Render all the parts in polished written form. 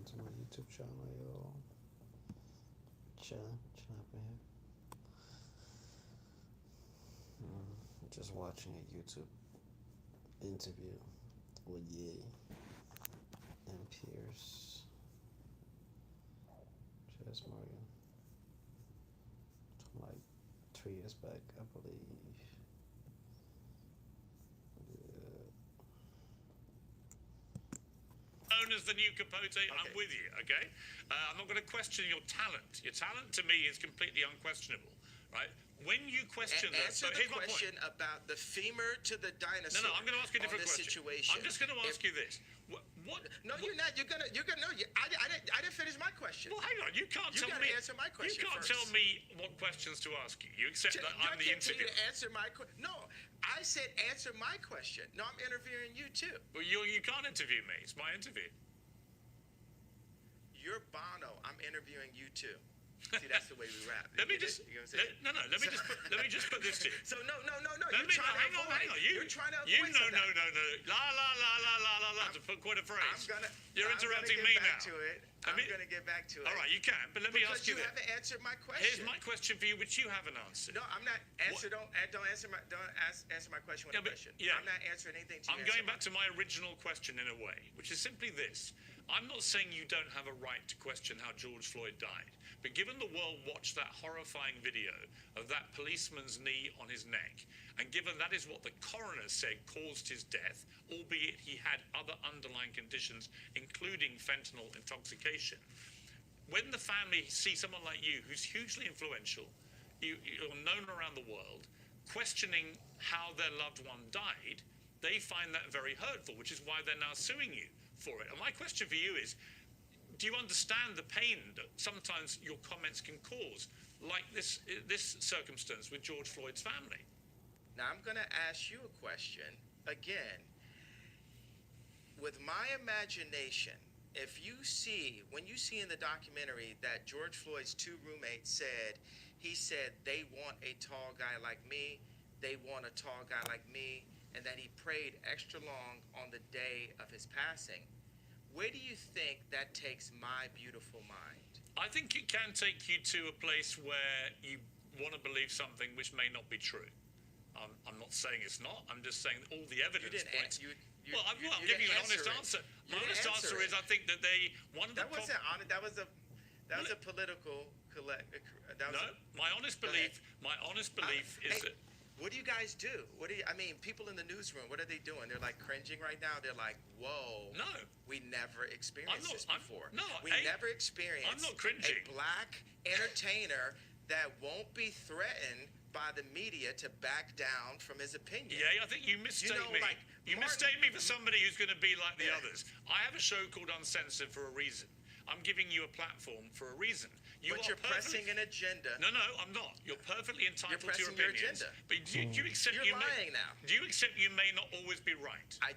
to my YouTube channel, yo. Chilling up in here. Just watching a YouTube interview with Ye and Pierce. Just Morgan. From like 3 years back, I believe. Known as the new Capote, okay. I'm with you, okay? I'm not going to question your talent. Your talent to me is completely unquestionable, right? When you question that, answer the question about the femur to the dinosaur. No, I'm going to ask you a different question. Situation. I'm just going to ask you this. What? No, you're not. You're gonna. No, I didn't finish my question. Well, hang on. You can't tell me. Answer my question. You can't tell me what questions to ask you. You accept that I'm the interviewer. To answer my question. No, I said answer my question. No, I'm interviewing you too. Well, you can't interview me. It's my interview. You're Bono. I'm interviewing you too. See, that's the way we rap. Let me just let me just put this to you. So no. Hang on. You're trying to avoid no. La. To put quite a phrase. You're interrupting me now. I'm gonna get back to it. All right, you can, but let me ask you this. You haven't answered my question. Here's my question for you, which you haven't answered. No, I'm not answer. Don't answer my question with a question. Yeah. I'm not answering anything to you. I'm going back to my original question in a way, which is simply this. I'm not saying you don't have a right to question how George Floyd died, but given the world watched that horrifying video of that policeman's knee on his neck, and given that is what the coroner said caused his death, albeit he had other underlying conditions, including fentanyl intoxication, when the family see someone like you, who's hugely influential, you're known around the world, questioning how their loved one died, they find that very hurtful, which is why they're now suing you for it. And my question for you is, do you understand the pain that sometimes your comments can cause, like this circumstance with George Floyd's family? Now I'm going to ask you a question again. With my imagination, when you see in the documentary that George Floyd's two roommates said they want a tall guy like me, they want a tall guy like me, and that he prayed extra long on the day of his passing, where do you think that takes my beautiful mind? I think it can take you to a place where you want to believe something which may not be true. I'm not saying it's not. I'm just saying all the evidence points. I'm giving you an honest answer. My honest answer is I think that that wasn't honest. That was a political my honest belief is that. What do you guys do? People in the newsroom, what are they doing? They're like cringing right now. They're like, whoa. No. We never experienced this before. We I'm never experienced I'm not cringing. a black entertainer that won't be threatened by the media to back down from his opinion. Yeah, I think you mistake me. You mistake me for somebody who's going to be like the others. I have a show called Uncensored for a reason. I'm giving you a platform for a reason. But you're pressing an agenda. No, I'm not. You're perfecly entitled to your opinions. Agenda. But do you accept you're lying now? Do you accept you may not always be right? I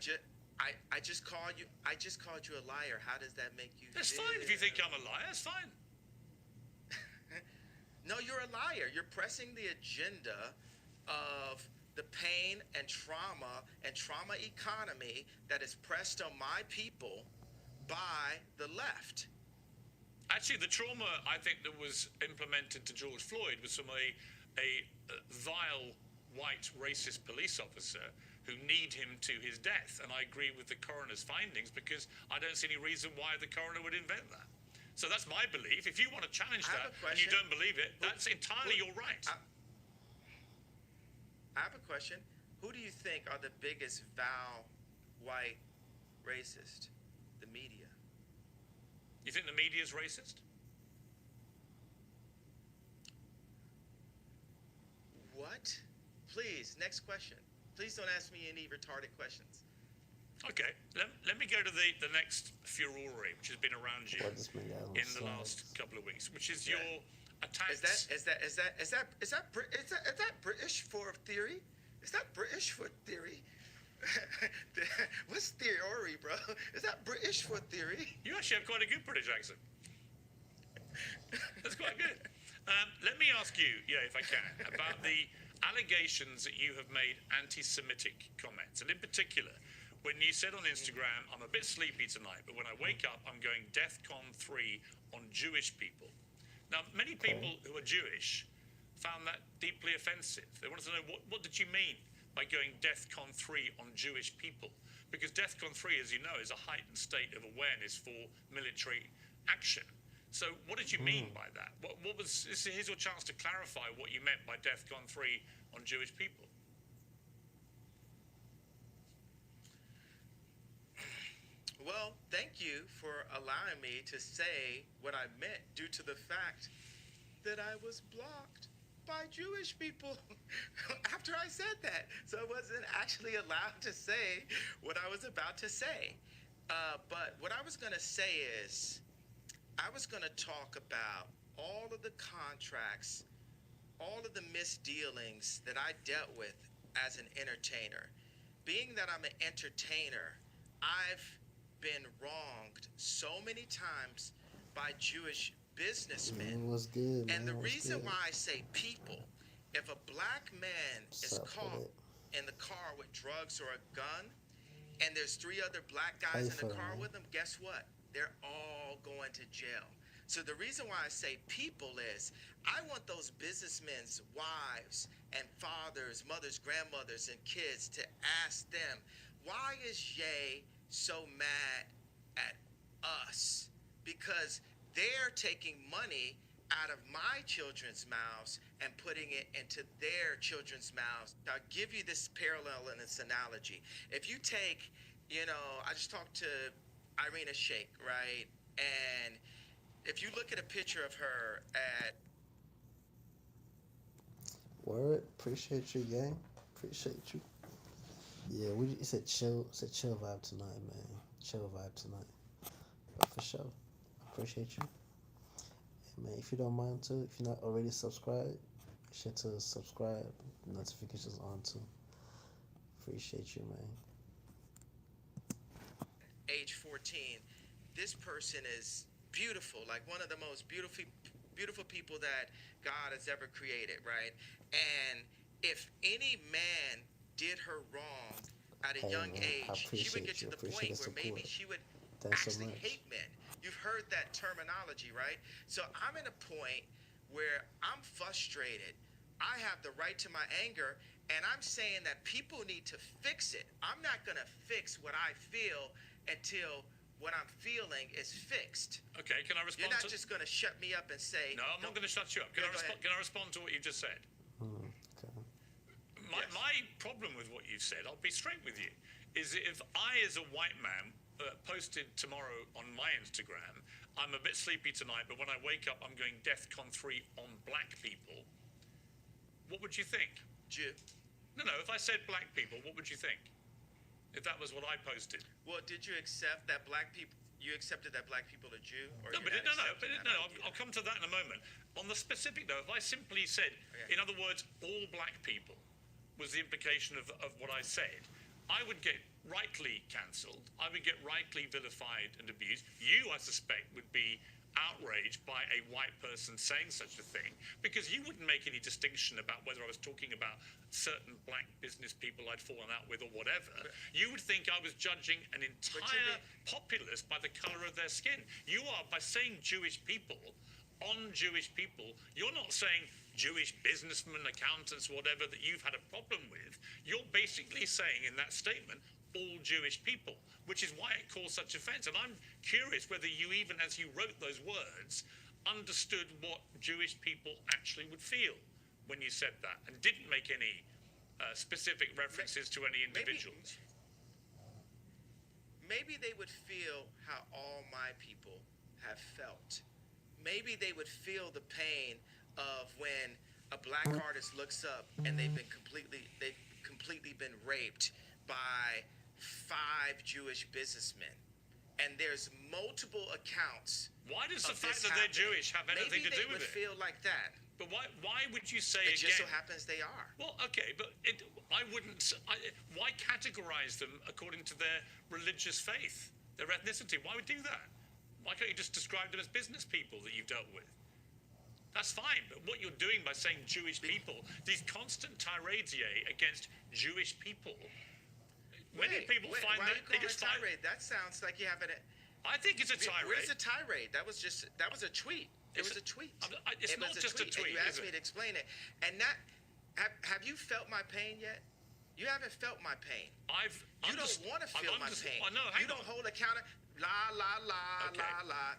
just called you a liar. How does that make you feel? That's fine if you think I'm a liar. That's fine. No, you're a liar. You're pressing the agenda of the pain and trauma economy that is pressed on my people by the left. Actually, the trauma I think that was implemented to George Floyd was from a vile white racist police officer who kneed him to his death. And I agree with the coroner's findings because I don't see any reason why the coroner would invent that. So that's my belief. If you want to challenge that and you don't believe it, that's entirely your right. I have a question. Who do you think are the biggest vile white racist? The media. You think the media is racist? What? Please, next question. Please don't ask me any retarded questions. Okay, let me go to the next furore which has been around you in the last couple of weeks, which is your attacks. Is that British for theory? Is that British for theory? What's theory, bro? Is that British for theory? You actually have quite a good British accent. That's quite good. Let me ask you, if I can, about the allegations that you have made anti-Semitic comments, and in particular, when you said on Instagram, I'm a bit sleepy tonight, but when I wake up, I'm going DEFCON 3 on Jewish people. Now, many people who are Jewish found that deeply offensive. They wanted to know, what did you mean by going DEFCON 3 on Jewish people? Because DEFCON 3, as you know, is a heightened state of awareness for military action. So what did you mean by that? What was, here's your chance to clarify what you meant by DEFCON 3 on Jewish people. Well, thank you for allowing me to say what I meant due to the fact that I was blocked by Jewish people after I said that. So I wasn't actually allowed to say what I was about to say. But what I was going to say is, I was going to talk about all of the contracts, all of the misdealings that I dealt with as an entertainer. Being that I'm an entertainer, I've been wronged so many times by Jewish businessmen. What's good, man? And the What's reason good? why I say people, if a black man is Sup with caught it? in the car with drugs or a gun, and there's 3 other black How you guys in the feeling, car man? with him, guess what? They're all going to jail. So the reason why I say people is, I want those businessmen's wives and fathers, mothers, grandmothers, and kids to ask them, why is Ye so mad at us? Because they're taking money out of my children's mouths and putting it into their children's mouths. I'll give you this parallel and this analogy. If you take, I just talked to Irina Shayk, right? And if you look at a picture of her at... Word, appreciate you, gang. Appreciate you. Yeah, it's a chill vibe tonight, man. Chill vibe tonight. But for sure, appreciate you. And man, if you don't mind too, if you're not already subscribed, make sure to subscribe. Notifications on too. Appreciate you, man. age 14, this person is beautiful, like one of the most beautiful people that God has ever created, right? And if any man did her wrong at a young age, she would get to the point where maybe she would actually hate men. You've heard that terminology, right? So I'm in a point where I'm frustrated. I have the right to my anger, and I'm saying that people need to fix it. I'm not going to fix what I feel until what I'm feeling is fixed. Okay, can I respond? You're not just going to shut me up and say... No, I'm not going to shut you up. Can I respond to what you just said? Okay. My problem with what you've said, I'll be straight with you, is that if I, as a white man, posted tomorrow on my Instagram, I'm a bit sleepy tonight, but when I wake up, I'm going DEFCON 3 on black people, what would you think? Jew. No, if I said black people, what would you think? If that was what I posted. Well, did you accept that black people... You accepted that black people are Jew? Or I'll come to that in a moment. On the specific, though, if I simply said, in other words, all black people, was the implication of what I said, I would get rightly cancelled. I would get rightly vilified and abused. You, I suspect, would be outraged by a white person saying such a thing, because you wouldn't make any distinction about whether I was talking about certain black business people I'd fallen out with or whatever. You would think I was judging an entire populace by the color of their skin. You are, by saying Jewish people, on Jewish people, you're not saying Jewish businessmen, accountants, whatever, that you've had a problem with. You're basically saying in that statement, all Jewish people, which is why it caused such offense. And I'm curious whether you, even as you wrote those words, understood what Jewish people actually would feel when you said that, and didn't make any specific references to any individuals. Maybe they would feel how all my people have felt. Maybe they would feel the pain of when a black artist looks up and they've completely been raped by 5 Jewish businessmen, and there's multiple accounts. Why does the fact that they're Jewish have anything to do with it? Maybe they would feel like that. But why would you say it again? It just so happens they are. Well, okay, but why categorize them according to their religious faith, their ethnicity? Why would you do that? Why can't you just describe them as business people that you've dealt with? That's fine, but what you're doing by saying Jewish people, these constant tirades against Jewish people, many people find why that are you they calling just it find. tirade? That sounds like you have an. I think it's a Where's tirade. the tirade? That was a tweet. It was a tweet. It's not just a tweet. And you asked me to explain it. And that, have you felt my pain yet? You haven't felt my pain. You don't want to feel my pain. No, you don't hold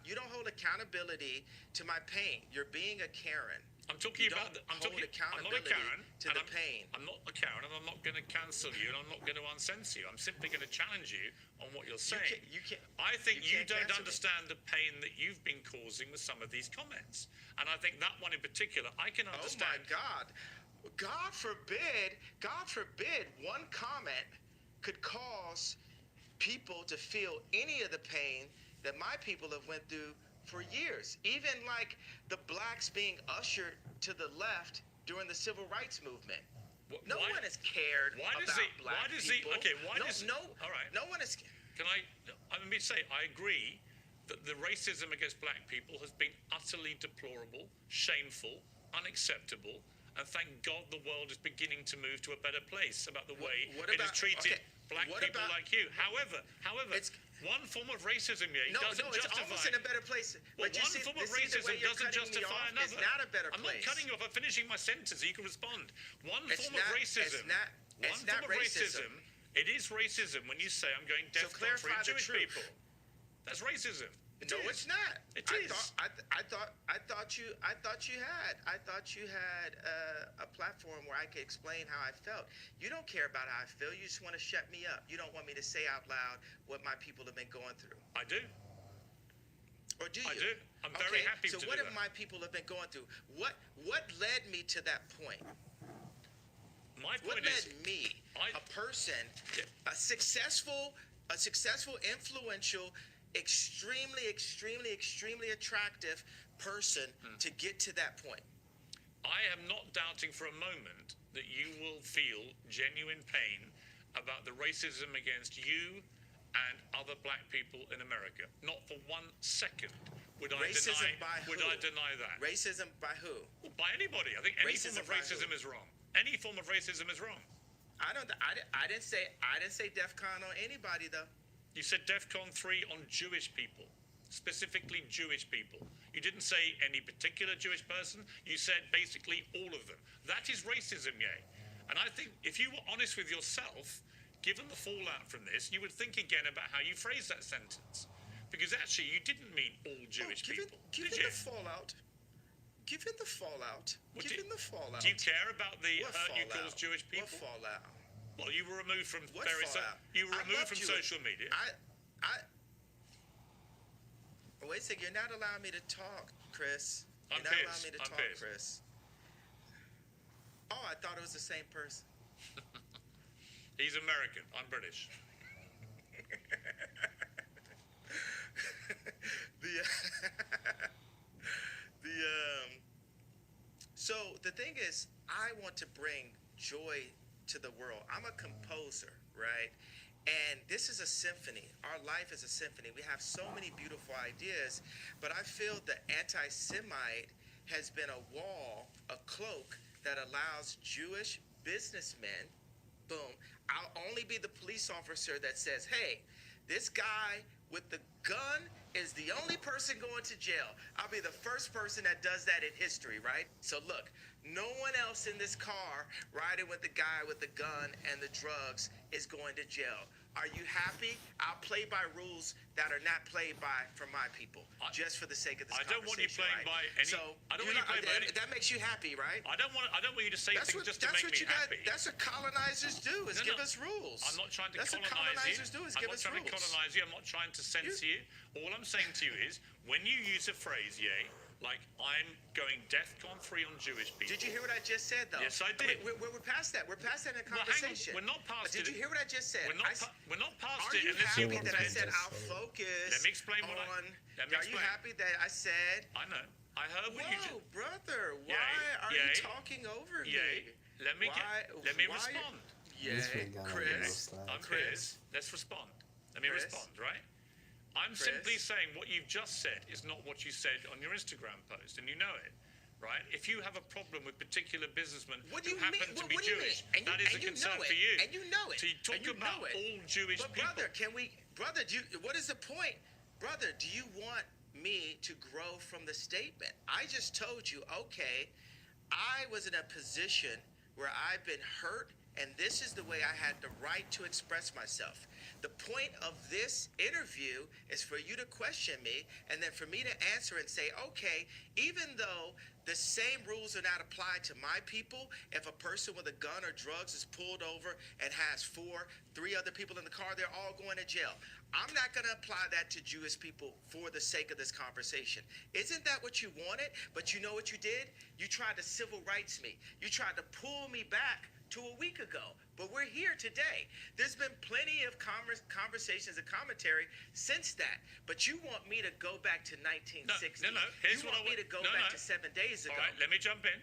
You don't hold accountability to my pain. You're being a Karen. I'm talking about. I'm not a Karen. To the pain. I'm not a Karen, and I'm not going to cancel you, and I'm not going to uncensor you. I'm simply going to challenge you on what you're saying. I think you don't understand the pain that you've been causing with some of these comments, and I think that one in particular, I can understand. Oh my God! God forbid one comment could cause people to feel any of the pain that my people have went through for years. Even like the blacks being ushered to the left during the civil rights movement. No one is cared about black people. All right. No one is. Let me say, I agree that the racism against black people has been utterly deplorable, shameful, unacceptable, and thank God the world is beginning to move to a better place about the way it has treated black people like you. However, one form of racism doesn't justify. It's almost in a better place. Well, one form of racism doesn't justify another. It's not a better place. I'm not cutting you off. I'm finishing my sentence so you can respond. One form of racism. It's not racism. It is racism when you say I'm going DEFCON for Jewish people. That's racism. No, it's not. It is. I thought you had a platform where I could explain how I felt. You don't care about how I feel. You just want to shut me up. You don't want me to say out loud what my people have been going through. I do. Or do you? I do. I'm very happy to do that. So what have my people have been going through? What led me to that point? What led me, a person, a successful, influential, extremely attractive person to get to that point? I am not doubting for a moment that you will feel genuine pain about the racism against you and other black people in America. Not for 1 second would I deny that. Racism by who? Well, by anybody. I think any form of racism is wrong. Any form of racism is wrong. I didn't say DEFCON on anybody though. You said DEFCON 3 on Jewish people, specifically Jewish people. You didn't say any particular Jewish person. You said basically all of them. That is racism, And I think if you were honest with yourself, given the fallout from this, you would think again about how you phrased that sentence. Because actually, you didn't mean all Jewish people. Given the fallout. Do you care about the hurt you caused Jewish people? What fallout? Well, you were removed from social media. Wait a second, you're not allowing me to talk, Chris. I'm pissed. Chris. Oh, I thought it was the same person. He's American. I'm British. So the thing is, I want to bring joy to the world. I'm a composer, right? And this is a symphony. Our life is a symphony. We have so many beautiful ideas, but I feel the anti-Semite has been a wall, a cloak that allows Jewish businessmen, boom, I'll only be the police officer that says, hey, this guy with the gun is the only person going to jail. I'll be the first person that does that in history, right? So look, no one else in this car riding with the guy with the gun and the drugs is going to jail. Are you happy? I'll play by rules that are not played by for my people, just for the sake of this conversation. I don't want you playing by any. So I don't want you playing by any. That makes you happy, right? I don't want you to say things just to make me happy. That's what colonizers do. Is give us rules. I'm not trying to colonize you. That's what colonizers do. Is give us rules. I'm not trying to colonize you. I'm not trying to censor you. All I'm saying to you is, when you use a phrase, like I'm going DEFCON 3 on Jewish people. Did you hear what I just said, though? Yes, I did. We're past that. We're past that in a conversation. We're not past it. Did you hear what I just said? We're not past it. Are you happy that I said I'll focus? Let me explain what Are you happy that I said? I know. I heard what you just. Whoa, brother! Why are you talking over me? Let me respond. Chris. I'm Chris. Let's respond. Let me respond, right? I'm simply saying what you've just said is not what you said on your Instagram post, and you know it. right? If you have a problem with particular businessmen What do who you happen mean? to What be do you Jewish, mean? that is a concern for you. And you know it. So you talk And you about know it. all Jewish but people. brother, what is the point? Brother, do you want me to grow from the statement? I just told you, okay, I was in a position where I've been hurt, and this is the way I had the right to express myself. The point of this interview is for you to question me, and then for me to answer and say, okay, even though the same rules are not applied to my people, if a person with a gun or drugs is pulled over and has three other people in the car, they're all going to jail. I'm not going to apply that to Jewish people for the sake of this conversation. Isn't that what you wanted? But you know what you did? You tried to civil rights me. You tried to pull me back to a week ago. But we're here today. There's been plenty of conversations and commentary since that. But you want me to go back to 1960. No. Here's you what want me to go back to 7 days ago. All right, let me jump in.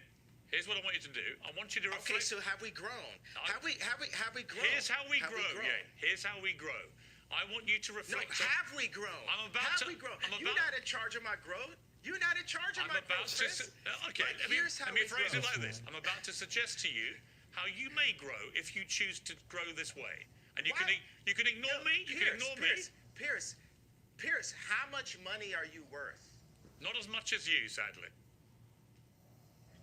Here's what I want you to do. I want you to reflect. Okay, so have we grown? Have we grown? Here's how we grow. Yeah, here's how we grow. I want you to reflect. No, have we grown? Have we grown? You're not in charge of my growth. You're not in charge of my growth, Chris. Okay, But let me phrase it like this. I'm about to suggest to you how you may grow if you choose to grow this way. And you can ignore me. You can ignore me. Pierce, how much money are you worth? Not as much as you, sadly.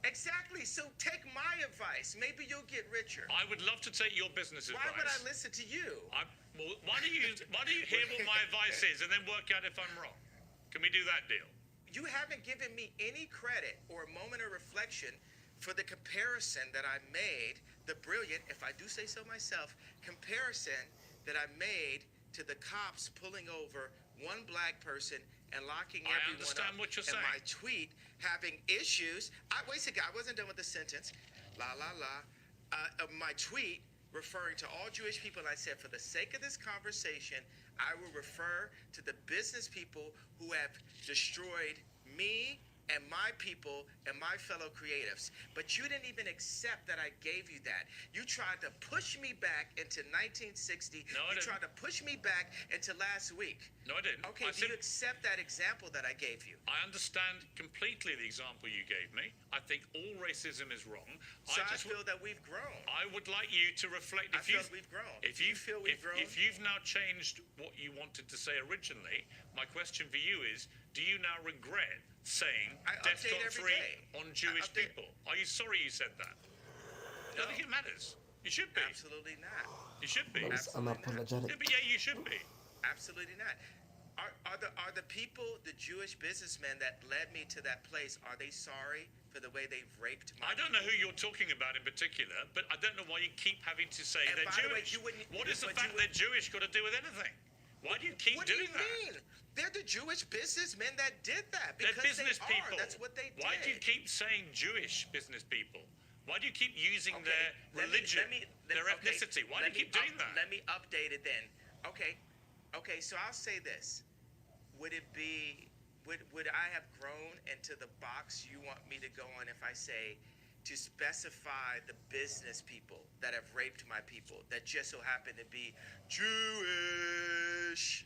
Exactly. So take my advice. Maybe you'll get richer. I would love to take your business advice. Why would I listen to you? Why do you hear what my advice is and then work out if I'm wrong? Can we do that deal? You haven't given me any credit or a moment of reflection for the comparison that I made, the brilliant, if I do say so myself, comparison that I made to the cops pulling over one black person and locking everyone up. I understand what you're saying. And my tweet having issues. Wait a second, I wasn't done with the sentence. My tweet referring to all Jewish people, and I said, for the sake of this conversation, I will refer to the business people who have destroyed me and my people and my fellow creatives. But you didn't even accept that I gave you that. You tried to push me back into 1960. No, I didn't. You tried to push me back into last week. No, I didn't. Okay, do you accept that example that I gave you? I understand completely the example you gave me. I think all racism is wrong. So I feel that we've grown. I would like you to reflect. I feel we've grown. If you feel we've grown, if you've now changed what you wanted to say originally, my question for you is: do you now regret saying DEFCON 3 on Jewish people? Are you sorry you said that? I don't think it matters. You should be. Absolutely not. You should be. I'm apologetic. Yeah, you should be. Absolutely not. Are the people, the Jewish businessmen that led me to that place, are they sorry for the way they've raped my I don't know who you're talking about in particular, but I don't know why you keep having to say And they're by the way, Jewish. you wouldn't- What does the but fact you they're Jewish got to do with anything? Why do you keep What do doing you that? mean? They're the Jewish businessmen that did that They're because business they people. are. That's what they did. Why do you keep saying Jewish business people? Why do you keep using Okay, their religion, their okay, ethnicity? Why do you keep doing that? Let me update it then. Okay, so I'll say this. Would I have grown into the box you want me to go on if I say to specify the business people that have raped my people that just so happen to be Jewish?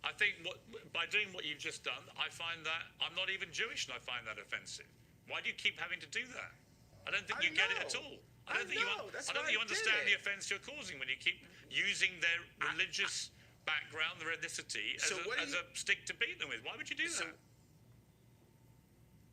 I think by doing what you've just done, I find that I'm not even Jewish and I find that offensive. Why do you keep having to do that? I don't think you get it at all. I don't think you understand the offense you're causing when you keep using their religious background, their ethnicity, as a stick to beat them with. Why would you do that?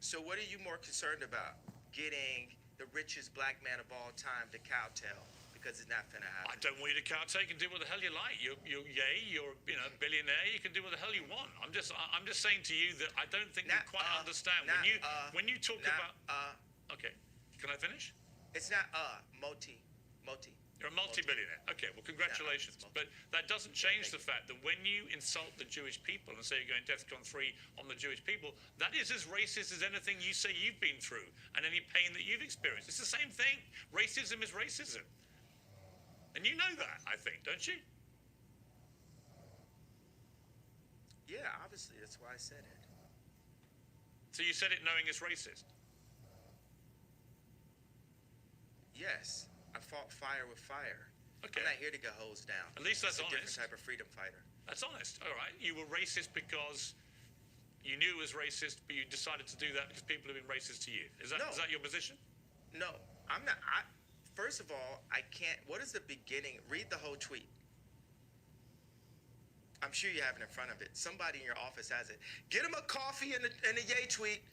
So what are you more concerned about? Getting the richest black man of all time to cowtail? Because it's not gonna happen. I don't want you to cowtail. You can do what the hell you like. You're a billionaire. You can do what the hell you want. I'm just saying to you that I don't think you quite understand when you talk about. Okay, can I finish? It's not Moti. You're a multi-billionaire. Okay, well, congratulations. But that doesn't change the fact that when you insult the Jewish people and say you're going DEFCON 3 on the Jewish people, that is as racist as anything you say you've been through and any pain that you've experienced. It's the same thing. Racism is racism. And you know that, I think, don't you? Yeah, obviously. That's why I said it. So you said it knowing it's racist? Yes. I fought fire with fire. Okay. I'm not here to get hosed down. At least that's honest. honest. It's a different type of freedom fighter. That's honest. All right. You were racist because You knew it was racist, but you decided to do that because people have been racist to you. Is that, No. is that your position? No, I'm not. First of all, I can't. What is the beginning? Read the whole tweet. I'm sure you have it in front of it. Somebody in your office has it. Get him a coffee and a yay tweet.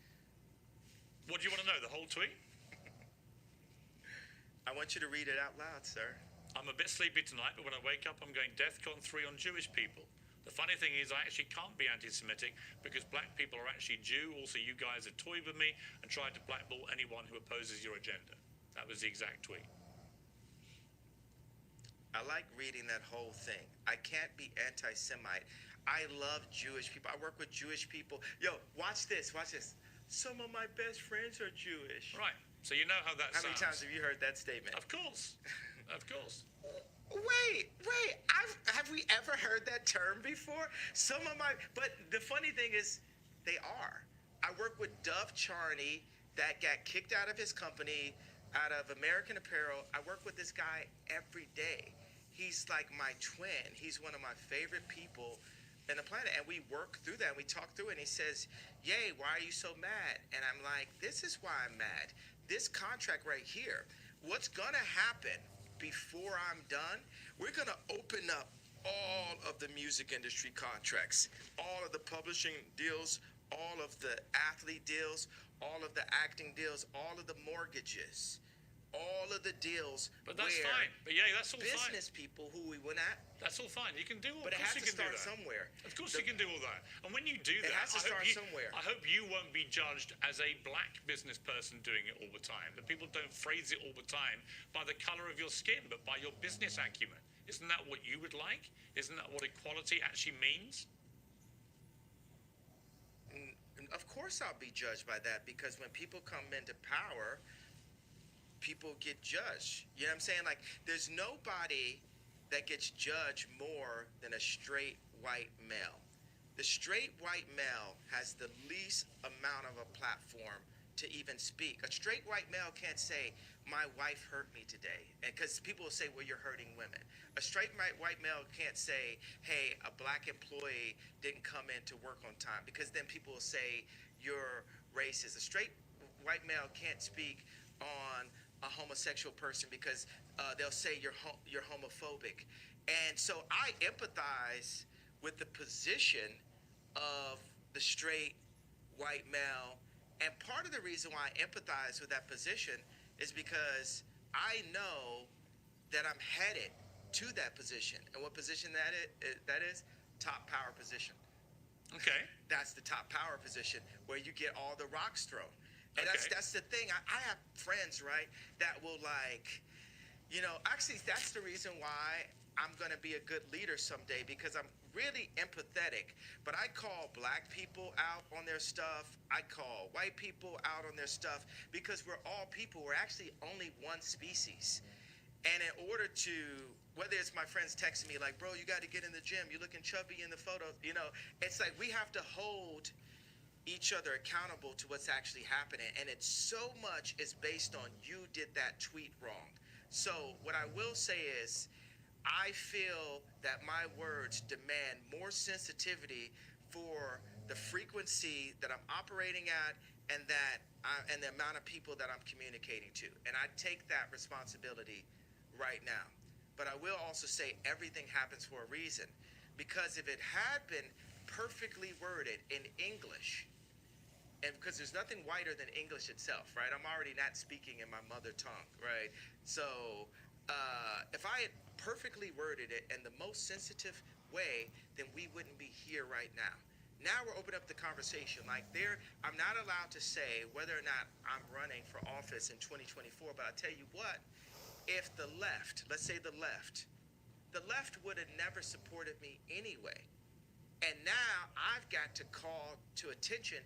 What do you want to know, the whole tweet? I want you to read it out loud, sir. I'm a bit sleepy tonight, but when I wake up, I'm going DEFCON 3 on Jewish people. The funny thing is, I actually can't be anti-Semitic because black people are actually Jew. Also, you guys have toyed with me and tried to blackball anyone who opposes your agenda. That was the exact tweet. I like reading that whole thing. I can't be anti-Semite. I love Jewish people. I work with Jewish people. Yo, watch this. Watch this. Some of my best friends are Jewish. Right. So you know how that How sounds. many times have you heard that statement? Of course. Of course. Wait. Have we ever heard that term before? But the funny thing is, they are. I work with Dove Charney that got kicked out of his company, out of American Apparel. I work with this guy every day. He's like my twin. He's one of my favorite people in the planet. And we work through that. We talk through it. And he says, yay, why are you so mad? And I'm like, this is why I'm mad. This contract right here, what's going to happen before I'm done, we're going to open up all of the music industry contracts, all of the publishing deals, all of the athlete deals, all of the acting deals, all of the mortgages, all of the deals. But that's where fine. But yeah, that's all fine. business people who we went at. That's all fine. You can do all But it of has course to you can do start that. somewhere. Of course you can do all that. And when you do that, has to start somewhere. I hope you won't be judged as a black business person doing it all the time. That people don't phrase it all the time by the color of your skin, but by your business acumen. Isn't that what you would like? Isn't that what equality actually means? Of course I'll be judged by that, because when people come into power, people get judged. You know what I'm saying? Like, there's nobody that gets judged more than a straight white male. The straight white male has the least amount of a platform to even speak. A straight white male can't say, my wife hurt me today, and because people will say, well, you're hurting women. A straight white male can't say, hey, a black employee didn't come in to work on time, because then people will say you're racist. A straight white male can't speak on a homosexual person because they'll say you're homophobic. And so I empathize with the position of the straight white male. And part of the reason why I empathize with that position is because I know that I'm headed to that position. And what position that is? Top power position. Okay. That's the top power position where you get all the rocks thrown. And Okay. that's the thing. I have friends, right, that will actually that's the reason why I'm going to be a good leader someday, because I'm really empathetic. But I call black people out on their stuff. I call white people out on their stuff, because we're all people. We're actually only one species. And in order to, whether it's my friends texting me like, bro, you got to get in the gym. You're looking chubby in the photo. It's like we have to hold each other accountable to what's actually happening. And it's so much is based on you did that tweet wrong. So what I will say is, I feel that my words demand more sensitivity for the frequency that I'm operating at, and and the amount of people that I'm communicating to. And I take that responsibility right now. But I will also say everything happens for a reason, because if it had been perfectly worded in English, and because there's nothing whiter than English itself, right? I'm already not speaking in my mother tongue, right? So if I had perfectly worded it in the most sensitive way, then we wouldn't be here right now. Now we're opening up the conversation. I'm not allowed to say whether or not I'm running for office in 2024, but I'll tell you what, if the left, let's say the left would have never supported me anyway. And now I've got to call to attention,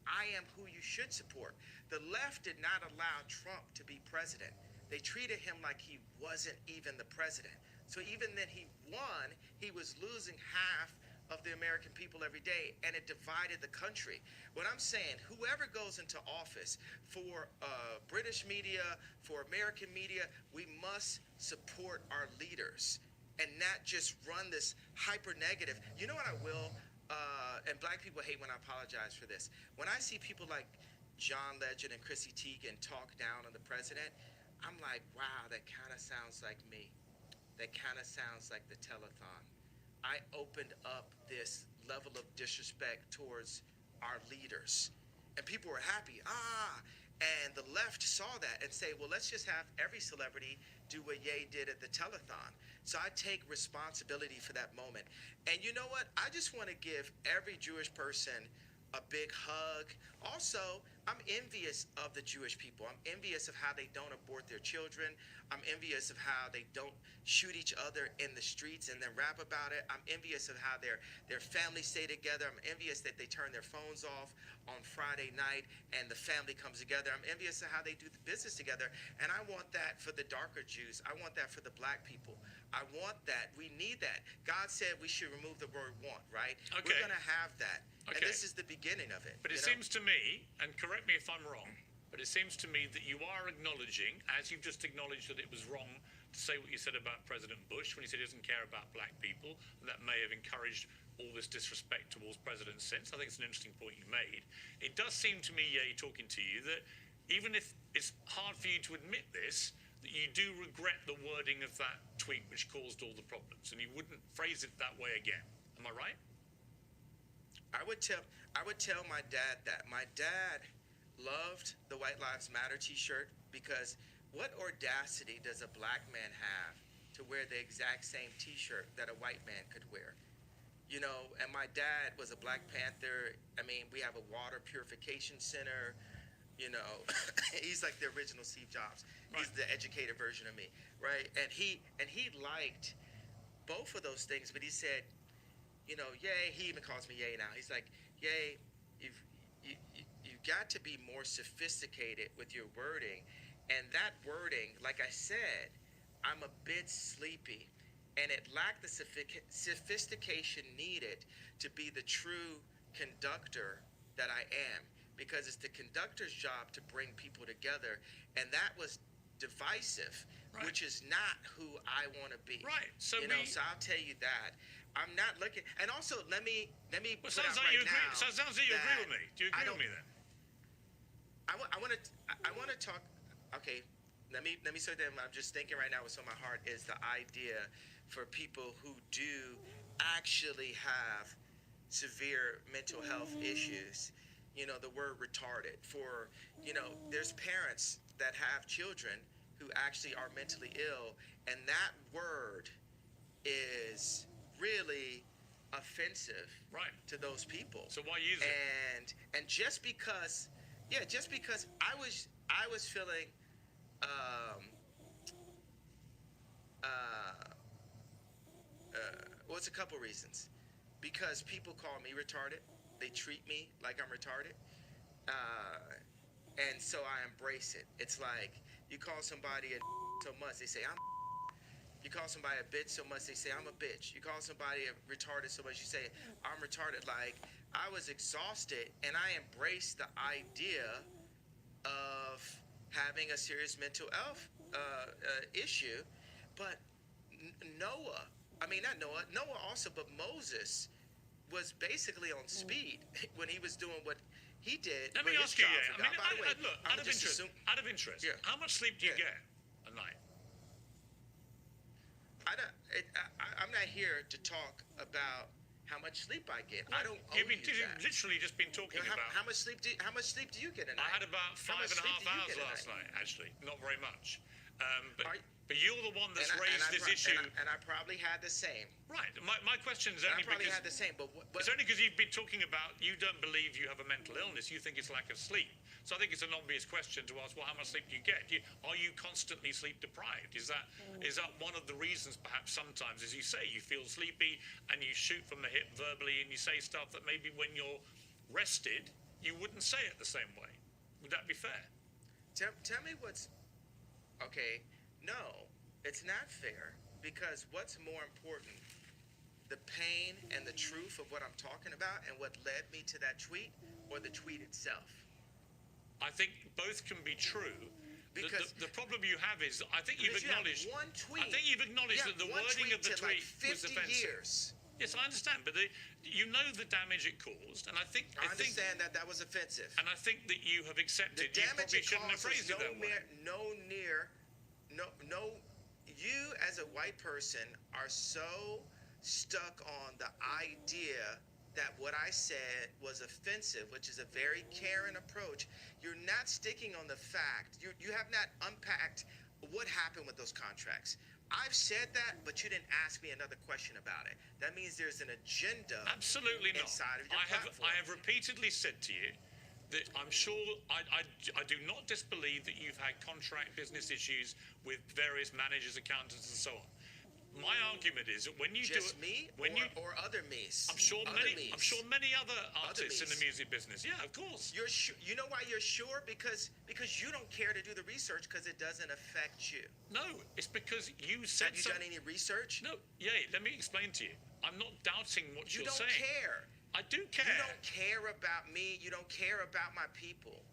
I am who you should support. The left did not allow Trump to be president. They treated him like he wasn't even the president. So even then he won, he was losing half of the American people every day, and it divided the country. What I'm saying, whoever goes into office, for British media, for American media, we must support our leaders and not just run this hyper negative. You know what I will? and black people hate when I apologize for this. When I see people like John Legend and Chrissy Teigen talk down on the president, I'm like, wow, that kind of sounds like me. That kind of sounds like the telethon. I opened up this level of disrespect towards our leaders, and people were happy. And the left saw that and say, well, let's just have every celebrity do what Ye did at the telethon. So I take responsibility for that moment. And you know what? I just want to give every Jewish person a big hug. Also, I'm envious of the Jewish people. I'm envious of how they don't abort their children. I'm envious of how they don't shoot each other in the streets and then rap about it. I'm envious of how their families stay together. I'm envious that they turn their phones off on Friday night and the family comes together. I'm envious of how they do the business together. And I want that for the darker Jews. I want that for the black people. I want that. We need that. God said we should remove the word want, right? Okay. We're going to have that. Okay. And this is the beginning of it. But it seems to me, and correct me if I'm wrong, but it seems to me that you are acknowledging, as you've just acknowledged that it was wrong to say what you said about President Bush when he said he doesn't care about black people, and that may have encouraged all this disrespect towards presidents since. I think it's an interesting point you made. It does seem to me, talking to you, that even if it's hard for you to admit this, that you do regret the wording of that tweet which caused all the problems, and you wouldn't phrase it that way again. Am I right? I would tell my dad that. My dad loved the White Lives Matter t-shirt because what audacity does a black man have to wear the exact same t-shirt that a white man could wear? You know, and my dad was a Black Panther. I mean, we have a water purification center. You know, he's like the original Steve Jobs. Right. He's the educated version of me, right? And he liked both of those things, but he said, you know, Ye, he even calls me Ye now. He's like, Ye, you've got to be more sophisticated with your wording. And that wording, like I said, I'm a bit sleepy. And it lacked the sophistication needed to be the true conductor that I am. Because it's the conductor's job to bring people together. And that was divisive, right, which is not who I want to be. Right. So so I'll tell you that. I'm not looking, and also let me Well, put sounds out like right you agree. now. So it sounds like you agree with me. Do you agree with me then? I want to talk. Okay, let me say that I'm just thinking right now. What's on my heart is the idea for people who do actually have severe mental health issues. You know, the word retarded. For, you know, there's parents that have children who actually are mentally ill, and that word is really offensive, right, to those people. So why use it? And just because I was feeling well, it's a couple reasons. Because people call me retarded, they treat me like I'm retarded, and so I embrace it. It's like you call somebody a so much, they say I'm. You call somebody a bitch so much, they say, I'm a bitch. You call somebody a retarded so much, you say, I'm retarded. Like, I was exhausted, and I embraced the idea of having a serious mental health issue. But Noah also, but Moses was basically on speed when he was doing what he did. Let me ask you, look, out of interest, yeah, how much sleep do you get a night? I'm not here to talk about how much sleep I get. Well, I don't owe you've literally just been talking about how much sleep do you get a night? I had about 5.5 hours last night, actually. Not very much. But you're the one that's raised this issue. And I probably had the same. Right. My question is only because... I probably because... had the same, but it's only because you've been talking about you don't believe you have a mental illness. You think it's lack of sleep. So I think it's an obvious question to ask, well, how much sleep do you get? Are you constantly sleep deprived? Is that one of the reasons perhaps sometimes, as you say, you feel sleepy and you shoot from the hip verbally and you say stuff that maybe when you're rested, you wouldn't say it the same way. Would that be fair? Tell me what's... Okay, no, it's not fair, because what's more important, the pain and the truth of what I'm talking about and what led me to that tweet, or the tweet itself? I think both can be true. Because the problem you have is, I think you've acknowledged. You have one tweet. I think you've acknowledged that the wording of the tweet was offensive. Yes, I understand, but you know the damage it caused, and I understand that that was offensive. And I think that you have accepted. The damage you probably it shouldn't have caused phrased it that way. You as a white person are so stuck on the idea that what I said was offensive, which is a very caring approach. You're not sticking on the fact. You have not unpacked what happened with those contracts. I've said that, but you didn't ask me another question about it. That means there's an agenda. Absolutely not. Inside of your platform. I have repeatedly said to you that I'm sure I do not disbelieve that you've had contract business issues with various managers, accountants, and so on. My argument is that when you just do me or other me's. I'm sure many other artists in the music business. Yeah, of course. You know why you're sure? Because you don't care to do the research because it doesn't affect you. No, it's because you said. Have you done any research? No. Yeah, let me explain to you. I'm not doubting what you're saying. You don't care. I do care. You don't care about me. You don't care about my people.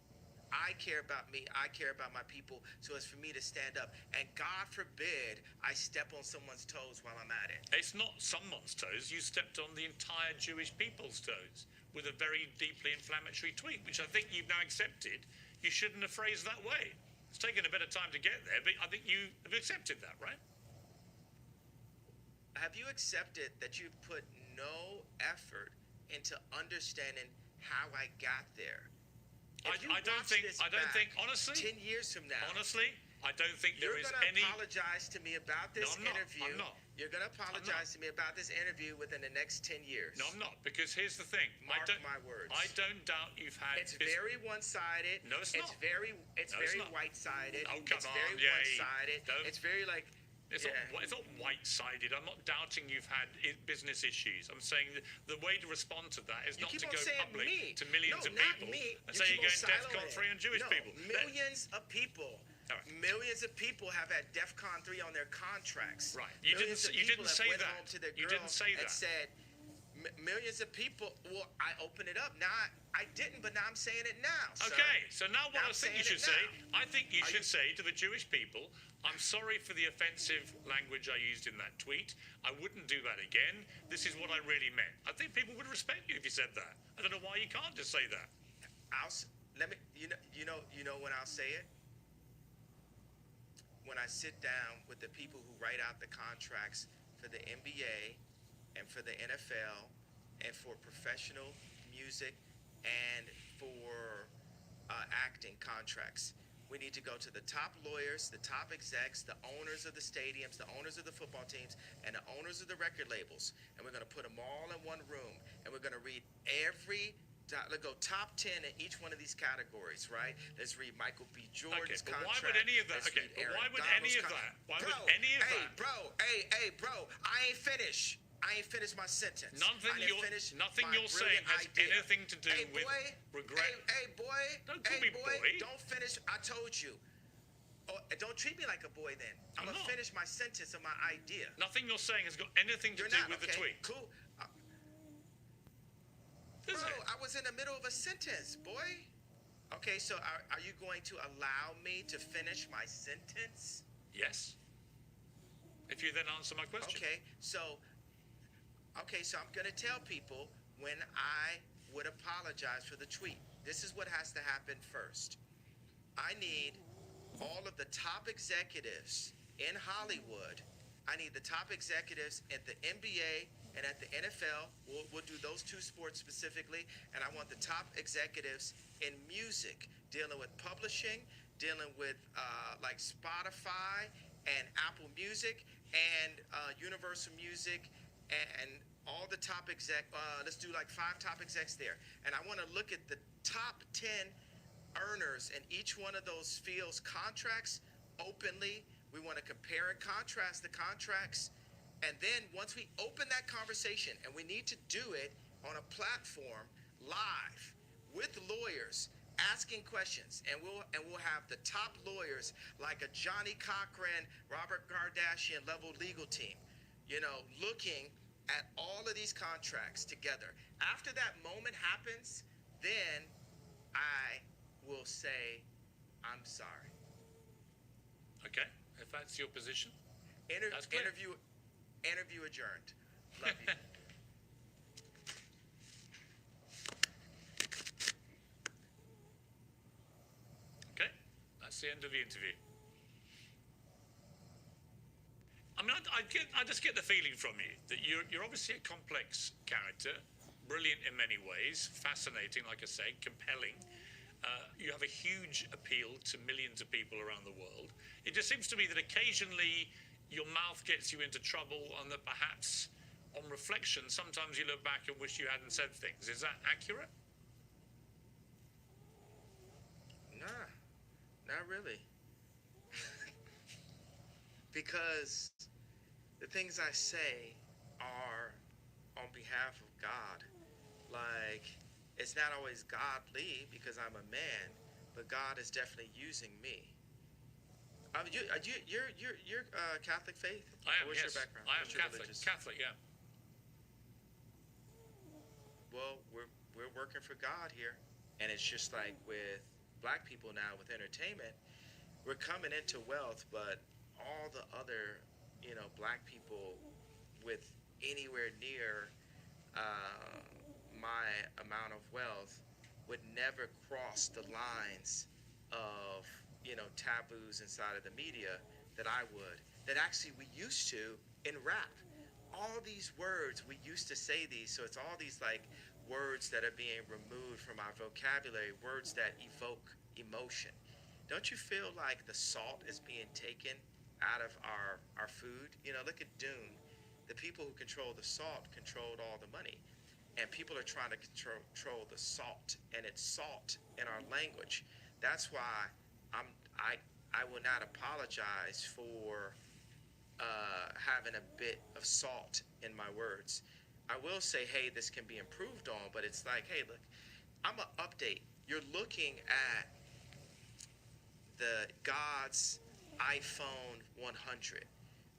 I care about me. I care about my people. So it's for me to stand up. And God forbid I step on someone's toes while I'm at it. It's not someone's toes. You stepped on the entire Jewish people's toes with a very deeply inflammatory tweet, which I think you've now accepted. You shouldn't have phrased that way. It's taken a bit of time to get there, but I think you have accepted that, right? Have you accepted that you've put no effort into understanding how I got there? I don't think, honestly, 10 years from now, honestly, I don't think there is any. You're going to apologize to me about this interview. I'm not. You're going to apologize to me about this interview within the next 10 years. No, I'm not, because here's the thing. Mark my words. I don't doubt you've had. It's very one-sided. No, it's not. It's very white-sided. Oh, come it's on. Very one-sided. It's very like. It's not white-sided. I'm not doubting you've had business issues. I'm saying the way to respond to that is not to go public to millions of people and say you're going DEFCON 3 on Jewish people. Millions of people. Right. Millions of people have had DEFCON 3 on their contracts. Right. You didn't say that. You didn't say that. And said millions of people. Well, I opened it up. Now I didn't, but now I'm saying it now. Okay. So now what I think you should say, I think you should say to the Jewish people, I'm sorry for the offensive language I used in that tweet. I wouldn't do that again. This is what I really meant. I think people would respect you if you said that. I don't know why you can't just say that. You know when I'll say it? When I sit down with the people who write out the contracts for the NBA and for the NFL and for professional music and for acting contracts. We need to go to the top lawyers, the top execs, the owners of the stadiums, the owners of the football teams, and the owners of the record labels. And we're going to put them all in one room. And we're going to read let's go top 10 in each one of these categories, right? Let's read Michael B. Jordan's contract. Why would any of that? Why would any of that? Bro, I ain't finished. I ain't finished my sentence. Nothing you're saying has anything to do with regret. Hey, boy. Don't call me boy. Don't finish. I told you. Oh, don't treat me like a boy then. I'm going to finish my sentence of my idea. Nothing you're saying has got anything to do with the tweet. Cool. Bro, I was in the middle of a sentence, boy. Okay, so are you going to allow me to finish my sentence? Yes. If you then answer my question. Okay, so I'm going to tell people when I would apologize for the tweet. This is what has to happen first. I need all of the top executives in Hollywood. I need the top executives at the NBA and at the NFL. We'll do those two sports specifically. And I want the top executives in music, dealing with publishing, dealing with like Spotify and Apple Music and Universal Music and all the top let's do like 5 top execs there. And I want to look at the top 10 earners in each one of those fields' contracts openly. We want to compare and contrast the contracts. And then once we open that conversation, and we need to do it on a platform live with lawyers asking questions, and we'll have the top lawyers like a Johnny Cochran, Robert Kardashian level legal team, looking at all of these contracts together. After that moment happens, then I will say, I'm sorry. Okay, if that's your position. Interview adjourned. Love you. That's the end of the interview. I mean, I just get the feeling from you that you're obviously a complex character, brilliant in many ways, fascinating, like I say, compelling. You have a huge appeal to millions of people around the world. It just seems to me that occasionally your mouth gets you into trouble, and that perhaps on reflection, sometimes you look back and wish you hadn't said things. Is that accurate? Nah, not really. Because the things I say are on behalf of God. Like, it's not always godly because I'm a man, but God is definitely using me. You're Catholic faith? I am. What's Yes, your background? I am What's your Catholic. religious? Catholic, yeah. Well, we're working for God here, and it's just like with black people now with entertainment, we're coming into wealth, but all the other, black people with anywhere near my amount of wealth would never cross the lines of, taboos inside of the media that I would. That actually we used to in rap. All these words, we used to say these, so it's all these like words that are being removed from our vocabulary, words that evoke emotion. Don't you feel like the salt is being taken out of our food? Look at Dune. The people who control the salt controlled all the money. And people are trying to control the salt, and it's salt in our language. That's why I will not apologize for having a bit of salt in my words. I will say, hey, this can be improved on, but it's like, hey, look, I'm gonna update. You're looking at the God's iPhone 100.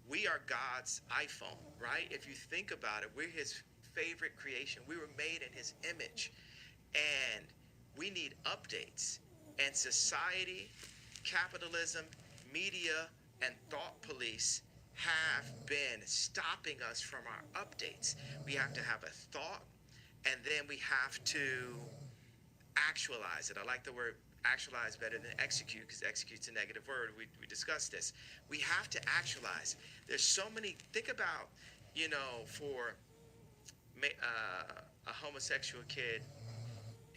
We are God's iPhone, right? If you think about it, we're his favorite creation. We were made in his image, and we need updates. And society, capitalism, media, and thought police have been stopping us from our updates. We have to have a thought, and then we have to actualize it. I like the word actualize better than execute, because execute's a negative word. We discussed this. We have to actualize. There's so many, think about, for a homosexual kid,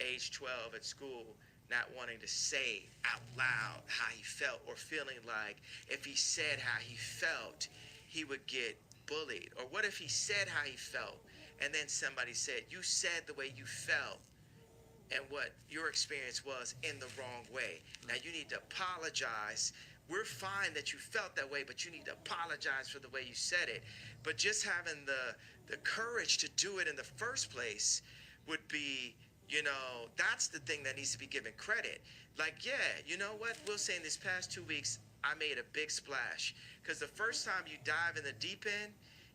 age 12 at school, not wanting to say out loud how he felt, or feeling like if he said how he felt, he would get bullied. Or what if he said how he felt, and then somebody said, you said the way you felt, and what your experience was in the wrong way. Now you need to apologize. We're fine that you felt that way, but you need to apologize for the way you said it. But just having the courage to do it in the first place would be, that's the thing that needs to be given credit. Like, yeah, you know what? We'll say in these past 2 weeks, I made a big splash. Because the first time you dive in the deep end,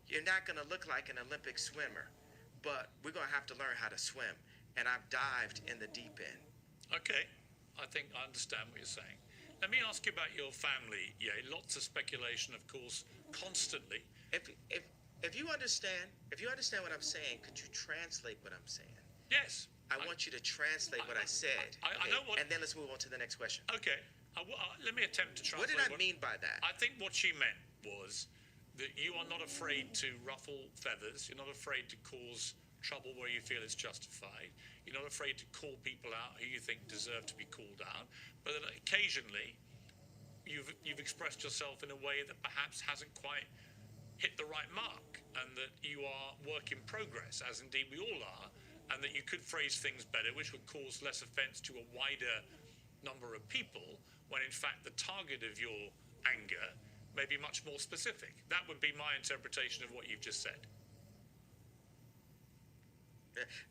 you're not going to look like an Olympic swimmer. But we're going to have to learn how to swim. And I've dived in the deep end. Okay, I think I understand what you're saying. Let me ask you about your family. Yeah, lots of speculation, of course, constantly. If you understand what I'm saying, could you translate what I'm saying? Yes. I want you to translate what I said. I know what. And then let's move on to the next question. Okay. Let me attempt to translate. What did I mean by that? I think what she meant was that you are not afraid to ruffle feathers. You're not afraid to cause trouble where you feel it's justified. You're not afraid to call people out who you think deserve to be called out. But that occasionally you've expressed yourself in a way that perhaps hasn't quite hit the right mark, and that you are work in progress, as indeed we all are, and that you could phrase things better, which would cause less offense to a wider number of people, when in fact the target of your anger may be much more specific. That would be my interpretation of what you've just said.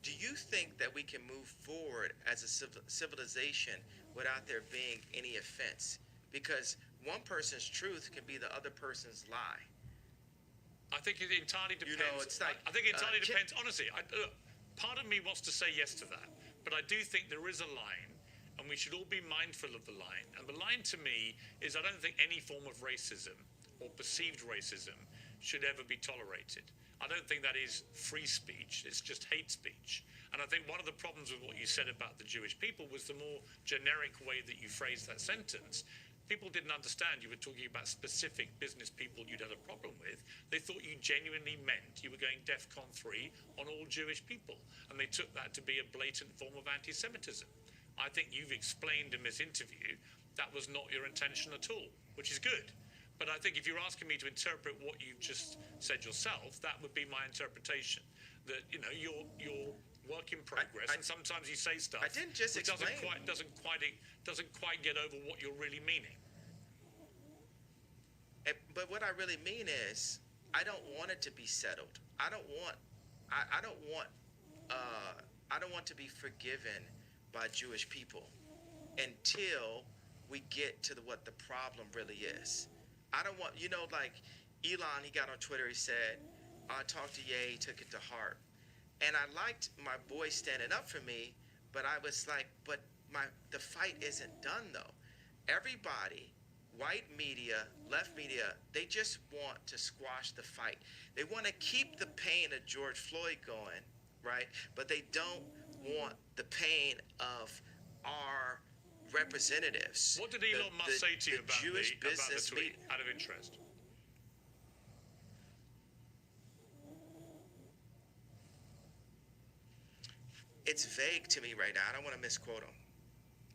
Do you think that we can move forward as a civilization without there being any offense? Because one person's truth can be the other person's lie. I think it entirely depends. It's like, I think it entirely depends. Honestly, look, part of me wants to say yes to that, but I do think there is a line, and we should all be mindful of the line. And the line to me is, I don't think any form of racism or perceived racism should ever be tolerated. I don't think that is free speech. It's just hate speech. And I think one of the problems with what you said about the Jewish people was the more generic way that you phrased that sentence people didn't understand you were talking about specific business people you'd had a problem with. They thought you genuinely meant you were going DEFCON 3 on all Jewish people, and they took that to be a blatant form of anti-Semitism. I think you've explained in this interview that was not your intention at all, which is good. But I think if you're asking me to interpret what you've just said yourself, that would be my interpretation. That, you know, you're work in progress, and sometimes you say stuff. I didn't just explain. Doesn't quite get over what you're really meaning. But what I really mean is, I don't want it to be settled. I don't want to be forgiven by Jewish people until we get to what the problem really is. I don't want, like Elon, he got on Twitter, he said, I talked to Ye, he took it to heart. And I liked my boy standing up for me, but I was like, the fight isn't done though. Everybody, white media, left media, they just want to squash the fight. They want to keep the pain of George Floyd going, right? But they don't want the pain of our representatives. What did Elon Musk say to you about Jewish business the tweet, out of interest? It's vague to me right now. I don't want to misquote him.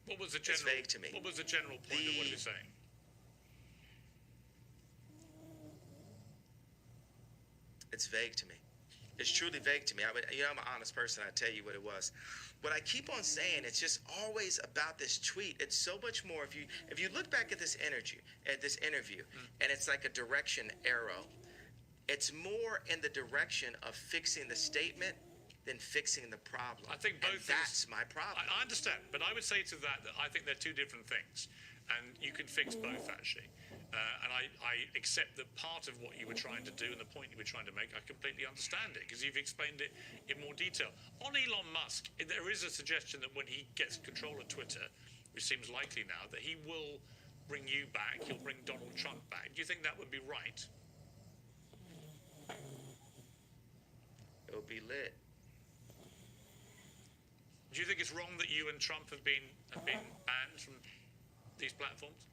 What was the general? It's vague to me. What was the general point of what he was saying? It's vague to me. It's truly vague to me. I'm an honest person. I tell you what it was. What I keep on saying, it's just always about this tweet. It's so much more. If you look back at this interview, and it's like a direction arrow, it's more in the direction of fixing the statement than fixing the problem. I think both. That's my problem. I understand, but I would say to that I think they're two different things, and you can fix both actually. And I accept that part of what you were trying to do and the point you were trying to make, I completely understand it because you've explained it in more detail. On Elon Musk, there is a suggestion that when he gets control of Twitter, which seems likely now, that he will bring you back, he'll bring Donald Trump back. Do you think that would be right? It would be lit. Do you think it's wrong that you and Trump have been banned from these platforms?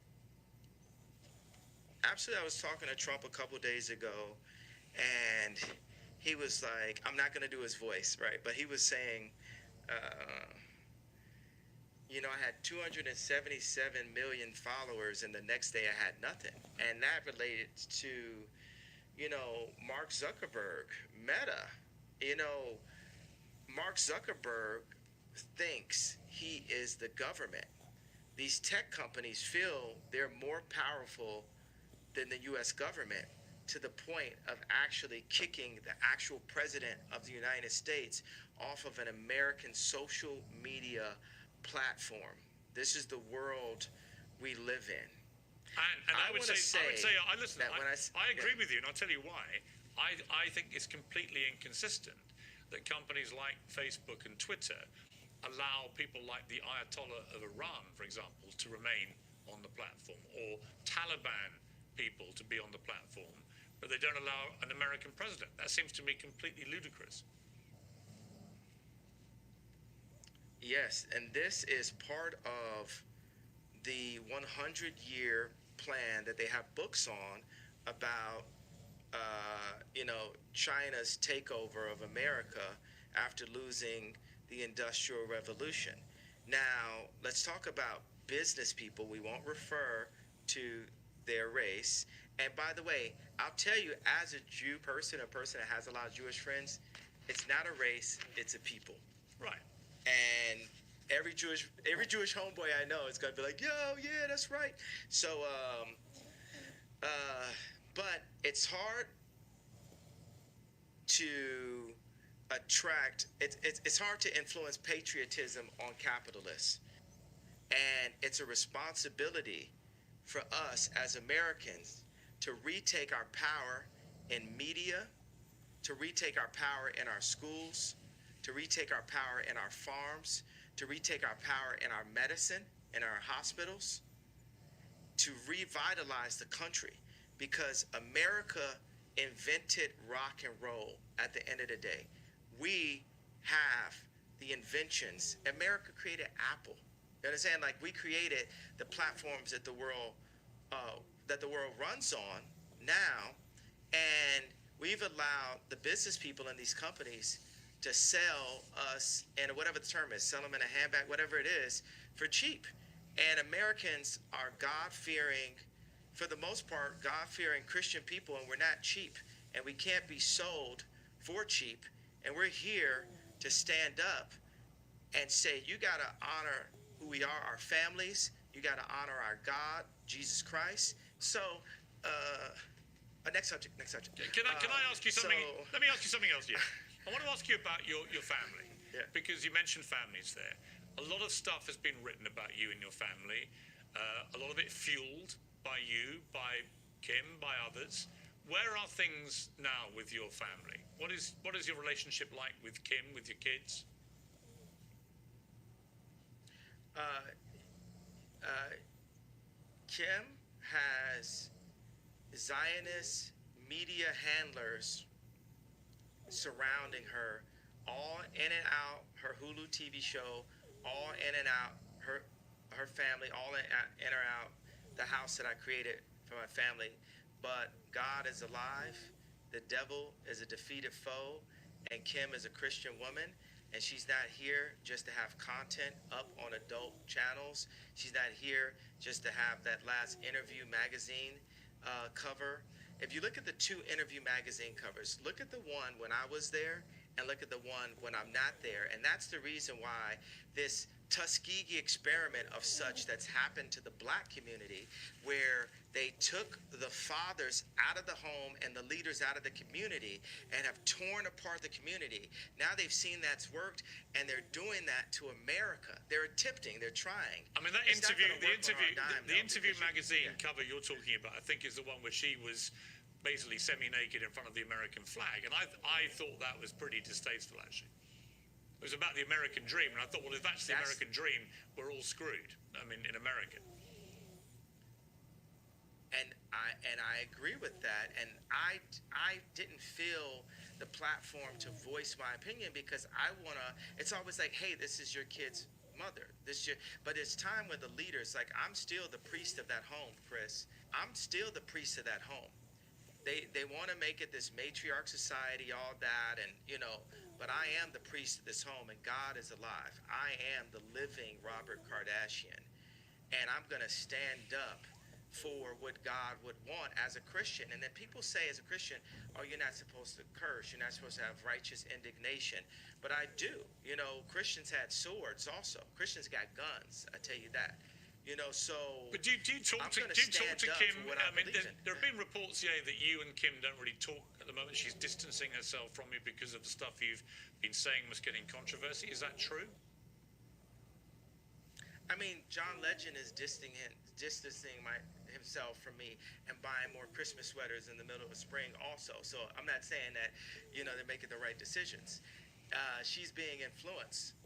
Absolutely. I was talking to Trump a couple days ago, and he was like, I'm not going to do his voice, right? But he was saying, I had 277 million followers, and the next day I had nothing. And that related to, Mark Zuckerberg, Meta. Mark Zuckerberg thinks he is the government. These tech companies feel they're more powerful than the U.S. government, to the point of actually kicking the actual president of the United States off of an American social media platform. This is the world we live in. And I would say, listen, I agree yeah. with you, and I'll tell you why. I think it's completely inconsistent that companies like Facebook and Twitter allow people like the Ayatollah of Iran, for example, to remain on the platform, or Taliban people to be on the platform, but they don't allow an American president. That seems to me completely ludicrous. Yes, and this is part of the 100-year plan that they have books on about, China's takeover of America after losing the Industrial Revolution. Now, let's talk about business people. We won't refer to their race. And by the way, I'll tell you, as a Jew person, a person that has a lot of Jewish friends, it's not a race, it's a people. Right. And every Jewish homeboy I know is gonna be like, yo, yeah, that's right. So, but it's hard to attract. It's hard to influence patriotism on capitalists, and it's a responsibility for us as Americans to retake our power in media, to retake our power in our schools, to retake our power in our farms, to retake our power in our medicine, in our hospitals, to revitalize the country, because America invented rock and roll at the end of the day. We have the inventions. America created Apple. You understand? Like, we created the platforms that the world that the world runs on now, and we've allowed the business people in these companies to sell us, and whatever the term is, sell them in a handbag, whatever it is, for cheap. And Americans are God-fearing, for the most part, God-fearing Christian people, and we're not cheap, and we can't be sold for cheap. And we're here to stand up and say, you got to honor who we are, our families. You got to honor our God, Jesus Christ. So, next subject. Can I ask you something? Let me ask you something else, yeah. I want to ask you about your family, because you mentioned families there. A lot of stuff has been written about you and your family, a lot of it fueled by you, by Kim, by others. Where are things now with your family? What is your relationship like with Kim, with your kids? Kim has Zionist media handlers surrounding her, all in and out her Hulu TV show, all in and out her family, all in or out the house that I created for my family. But God is alive, the devil is a defeated foe, and Kim is a Christian woman, and she's not here just to have content up on adult channels. She's not here just to have that last Interview magazine cover. If you look at the two Interview magazine covers, look at the one when I was there and look at the one when I'm not there. And that's the reason why this Tuskegee experiment of such that's happened to the black community, where they took the fathers out of the home and the leaders out of the community and have torn apart the community. Now they've seen that's worked, and they're doing that to America. They're attempting, they're trying. I mean, that the interview magazine cover you're talking about, I think, is the one where she was basically semi-naked in front of the American flag, and I thought that was pretty distasteful, actually. It was about the American dream, and I thought, well, if that's the American dream, we're all screwed. I mean, in America. And I agree with that. And I didn't feel the platform to voice my opinion, because I wanna. It's always like, hey, this is your kid's mother. But it's time when the leaders, like, I'm still the priest of that home, Chris. I'm still the priest of that home. They want to make it this matriarch society, all that, and but I am the priest of this home, and God is alive. I am the living Robert Kardashian, and I'm going to stand up for what God would want as a Christian. And then people say as a Christian, oh, you're not supposed to curse, you're not supposed to have righteous indignation. But I do. Christians had swords also. Christians got guns, I tell you that. So. But do you talk to Kim? I mean, there have been reports, that you and Kim don't really talk at the moment. She's distancing herself from you because of the stuff you've been saying was getting controversy. Is that true? I mean, John Legend is distancing himself from me and buying more Christmas sweaters in the middle of spring also. So I'm not saying that, they're making the right decisions. She's being influenced.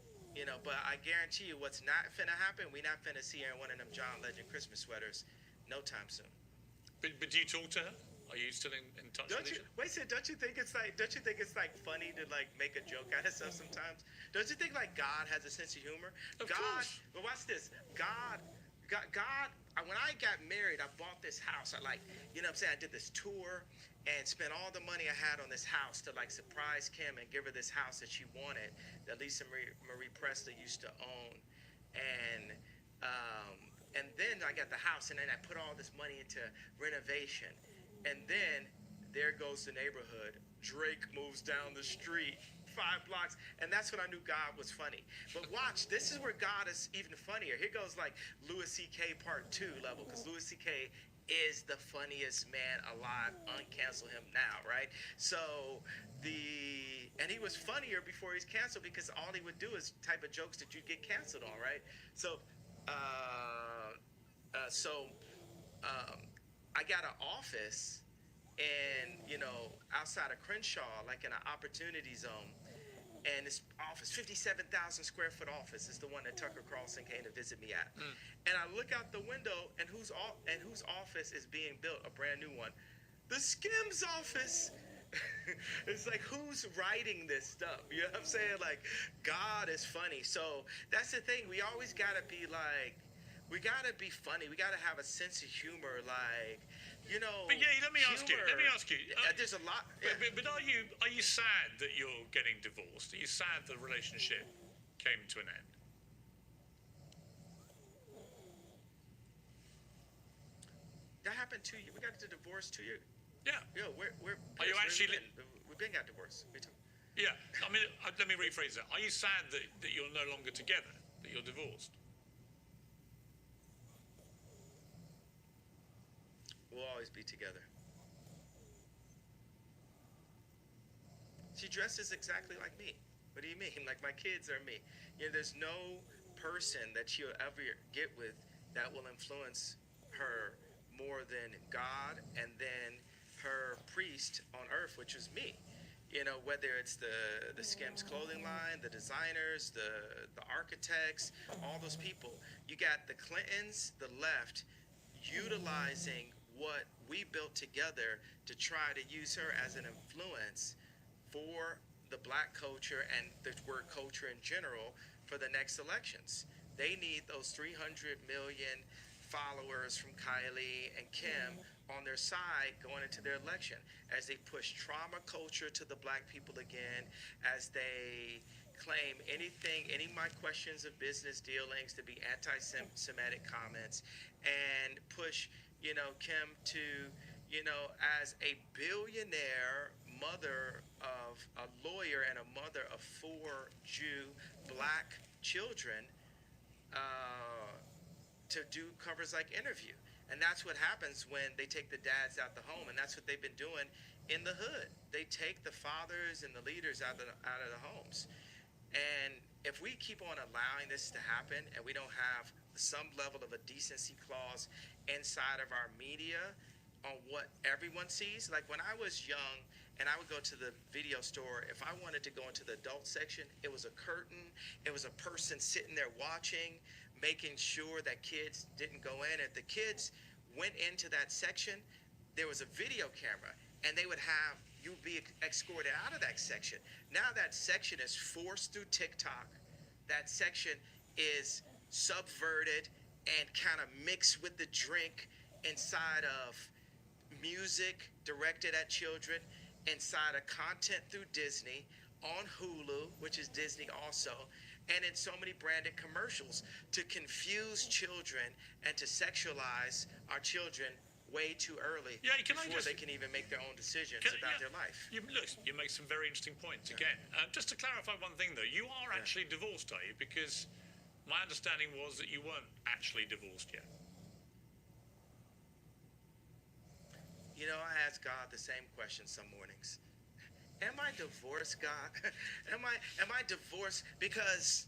But I guarantee you what's not finna happen, we not finna see her in one of them John Legend Christmas sweaters no time soon. But do you talk to her? Are you still in touch with her? Wait a second, don't you think it's like funny to like make a joke out of stuff sometimes? Don't you think like God has a sense of humor? Of course. But watch this. God, when I got married, I bought this house. I I did this tour and spent all the money I had on this house to like surprise Kim and give her this house that she wanted, that Lisa Marie Presley used to own. And then I got the house, and then I put all this money into renovation. And then there goes the neighborhood. Drake moves down the street 5 blocks, and that's when I knew God was funny. But watch, this is where God is even funnier. Here goes like Louis C.K. Part 2 level, because Louis C.K. is the funniest man alive. Uncancel him now, right? So and he was funnier before he's canceled, because all he would do is type of jokes that you'd get canceled on, right? So I got an office outside of Crenshaw, like in an opportunity zone. And this office, 57,000 square foot office, is the one that Tucker Carlson came to visit me at. And I look out the window, and whose office is being built? A brand new one. The Skims office. It's like, who's writing this stuff? You know what I'm saying? Like, God is funny. So that's the thing. We always got to be like, We gotta be funny. We gotta have a sense of humor, like, you know. But yeah, let me ask you. There's a lot. But are you sad that you're getting divorced? Are you sad the relationship came to an end? That happened 2 years. We got the divorce 2 years. Yeah. Yo, we're. Are you actually? We've been got divorced. Yeah. I mean, let me rephrase that. Are you sad that you're no longer together? That you're divorced? We'll always be together. She dresses exactly like me. What do you mean? Like my kids are me. You know, there's no person that she'll ever get with that will influence her more than God and then her priest on earth, which is me. You know, whether it's the Skims clothing line, the designers, the architects, all those people. You got the Clintons, the left, utilizing what we built together to try to use her as an influence for the black culture and the word culture in general for the next elections. They need those 300 million followers from Kylie and Kim on their side going into their election as they push trauma culture to the black people again, as they claim any of my questions of business dealings to be anti-Semitic comments, and push, you know, Kim to, you know, as a billionaire mother of a lawyer and a mother of 4 Jew black children, to do covers like Interview. And that's what happens when they take the dads out the home, and that's what they've been doing in the hood. They take the fathers and the leaders out of the homes. And if we keep on allowing this to happen and we don't have some level of a decency clause inside of our media on what everyone sees, like when I was young and I would go to the video store, if I wanted to go into the adult section, it was a curtain, it was a person sitting there watching, making sure that kids didn't go in. If the kids went into that section, there was a video camera, and they would have you be escorted out of that section. Now that section is forced through TikTok. That section is subverted and kind of mixed with the drink inside of music directed at children, inside of content through Disney, on Hulu, which is Disney also, and in so many branded commercials to confuse children and to sexualize our children way too early before they can even make their own decisions about their life. You make some very interesting points. Again, just to clarify one thing, though, you are actually divorced, are you? Because my understanding was that you weren't actually divorced yet. You know, I ask God the same question some mornings. Am I divorced, God? Am I divorced? Because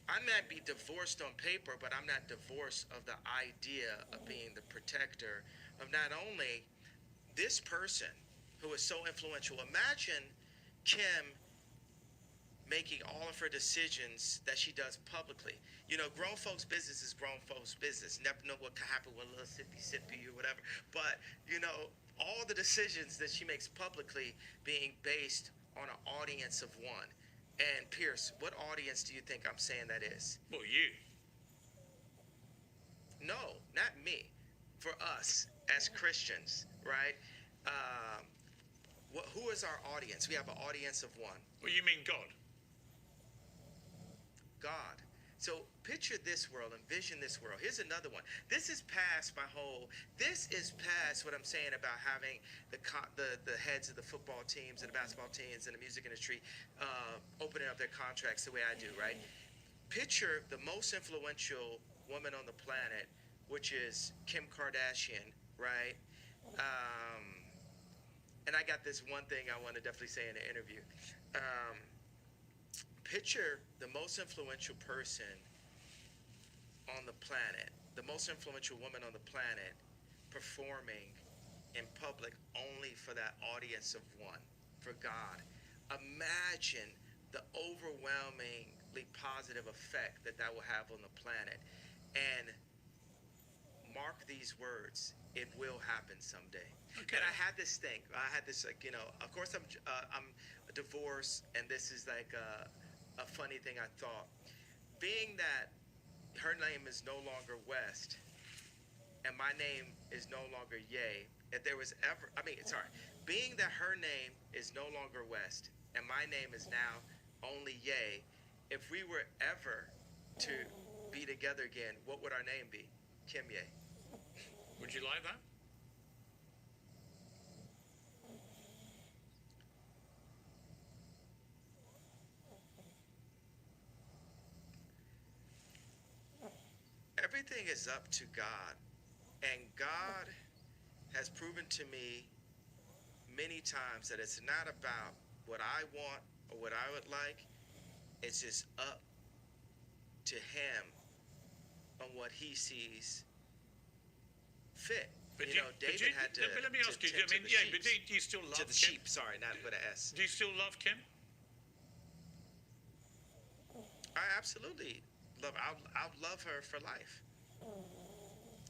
I might be divorced on paper, but I'm not divorced of the idea of being the protector of not only this person who is so influential. Imagine Kim making all of her decisions that she does publicly. You know, grown folks' business is grown folks' business. Never know what could happen with a little sippy or whatever. But, you know, all the decisions that she makes publicly being based on an audience of one. And Pierce, what audience do you think I'm saying that is? Well, you. No, not me. For us as Christians, right? Who is our audience? We have an audience of one. Well, you mean God? God. So picture this world, envision this world. Here's another one. This is past what I'm saying about having the heads of the football teams and the basketball teams and the music industry opening up their contracts the way I do, right? Picture the most influential woman on the planet, which is Kim Kardashian, right? And I got this one thing I want to definitely say in the interview. Picture the most influential person on the planet, the most influential woman on the planet, performing in public only for that audience of one, for God. Imagine the overwhelmingly positive effect that will have on the planet. And mark these words, it will happen someday. Okay. And I had this thing. Like, you know, of course I'm divorced, and this is like a funny thing I thought. Being that her name is no longer West, and my name is no longer Ye, if there was ever, being that her name is no longer West, and my name is now only Ye, if we were ever to be together again, what would our name be? Kim Ye. Would you like that? Everything is up to God, and God has proven to me many times that it's not about what I want or what I would like. It's just up to him on what he sees fit. But David had to. Let me ask you. tend I mean, to the yeah, sheep, but do you still love to the Kim? sheep? Sorry, not with an S. Do you still love Kim? I absolutely love. I'll love her for life.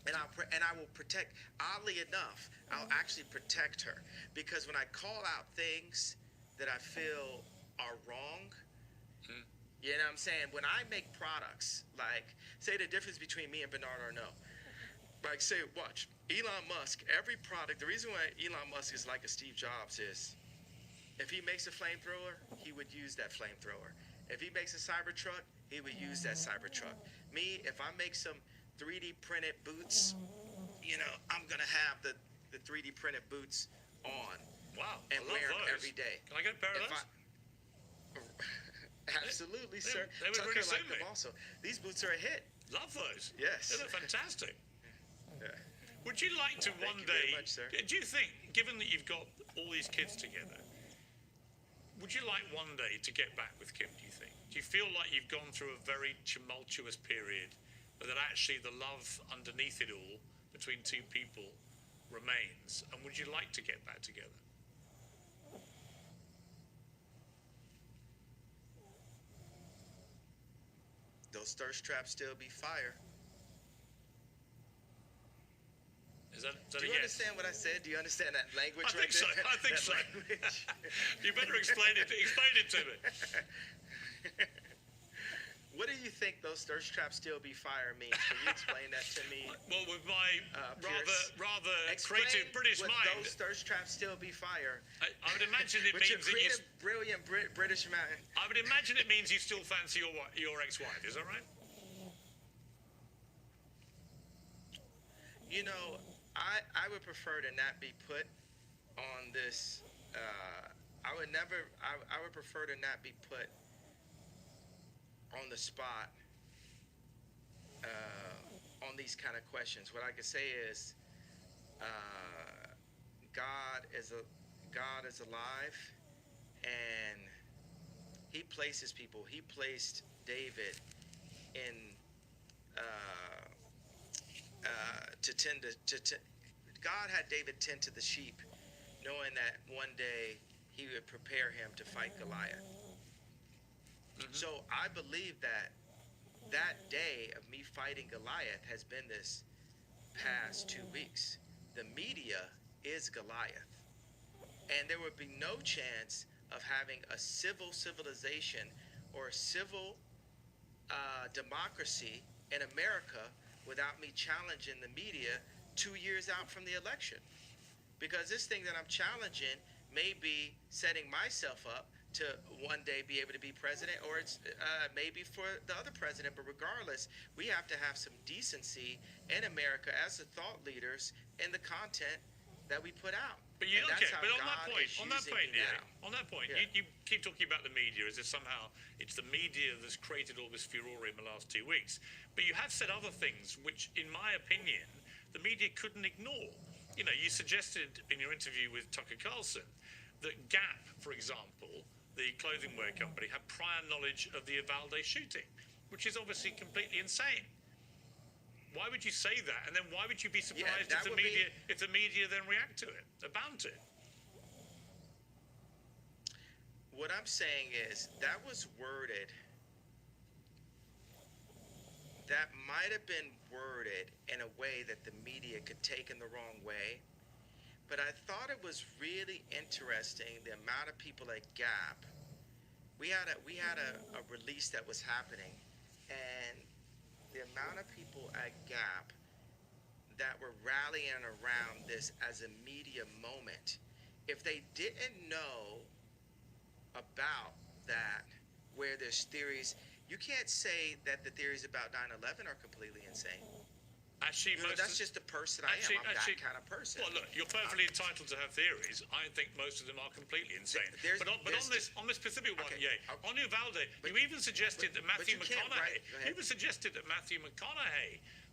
And I will protect. Oddly enough, I'll actually protect her, because when I call out things that I feel are wrong, you know what I'm saying? When I make products, like say the difference between me and Bernard Arnault, like say, watch Elon Musk. Every product. The reason why Elon Musk is like a Steve Jobs is, if he makes a flamethrower, he would use that flamethrower. If he makes a Cybertruck, he would use that Cybertruck. Me, if I make some 3D printed boots, I'm gonna have the 3D printed boots on. Wow. And I love wear them those. every day. Can I get a pair of those? Absolutely, sir. they would Tucker really suit liked them me. also. These boots are a hit. Love those. Yes. They look fantastic. Yeah. Would you like to Thank one you day? very much, sir. Do you think, given that you've got all these kids together, would you like one day to get back with Kim? Do you think? Do you feel like you've gone through a very tumultuous period, but that actually the love underneath it all between two people remains? And would you like to get back together? Those thirst traps still be fire. Is that Do a you yes? understand what I said? Do you understand that language? I think so. there? I think That so. language? You better explain it. Explain it to me. What do you think those thirst traps still be fire means? Can you explain that to me? Well, with my rather Explain creative British what mind, those thirst traps still be fire. I would imagine it With your means that you. creative, brilliant British man. I would imagine it means you still fancy your ex-wife. Is that right? I would prefer to not be put on this. I would prefer to not be put on the spot on these kind of questions. What I can say is, God is alive, and He places people. He placed David in to tend to. God had David tend to the sheep, knowing that one day He would prepare him to fight Goliath. Mm-hmm. So I believe that day of me fighting Goliath has been this past 2 weeks. The media is Goliath. And there would be no chance of having a civilization or a civil democracy in America without me challenging the media 2 years out from the election. Because this thing that I'm challenging may be setting myself up to one day be able to be president, or it's maybe for the other president. But regardless, we have to have some decency in America as the thought leaders in the content that we put out. But on that point, Yeah. you keep talking about the media as if somehow it's the media that's created all this furore in the last 2 weeks. But you have said other things which, in my opinion, the media couldn't ignore. You suggested in your interview with Tucker Carlson that Gap, for example, the clothing wear company, had prior knowledge of the Uvalde shooting, which is obviously completely insane. Why would you say that? And then why would you be surprised if the media then react to it, about it? What I'm saying is that was worded. That might have been worded in a way that the media could take in the wrong way. But I thought it was really interesting the amount of people at Gap. We had a release that was happening, and the amount amount of people at Gap that were rallying around this as a media moment, if they didn't know about that, where there's theories, you can't say that the theories about 9/11 are completely insane. Actually, That's just the person I am. I'm that kind of person. Well, look, you're perfectly entitled to have theories. I think most of them are completely insane. But on this specific one, on Uvalde, you even suggested that Matthew McConaughey,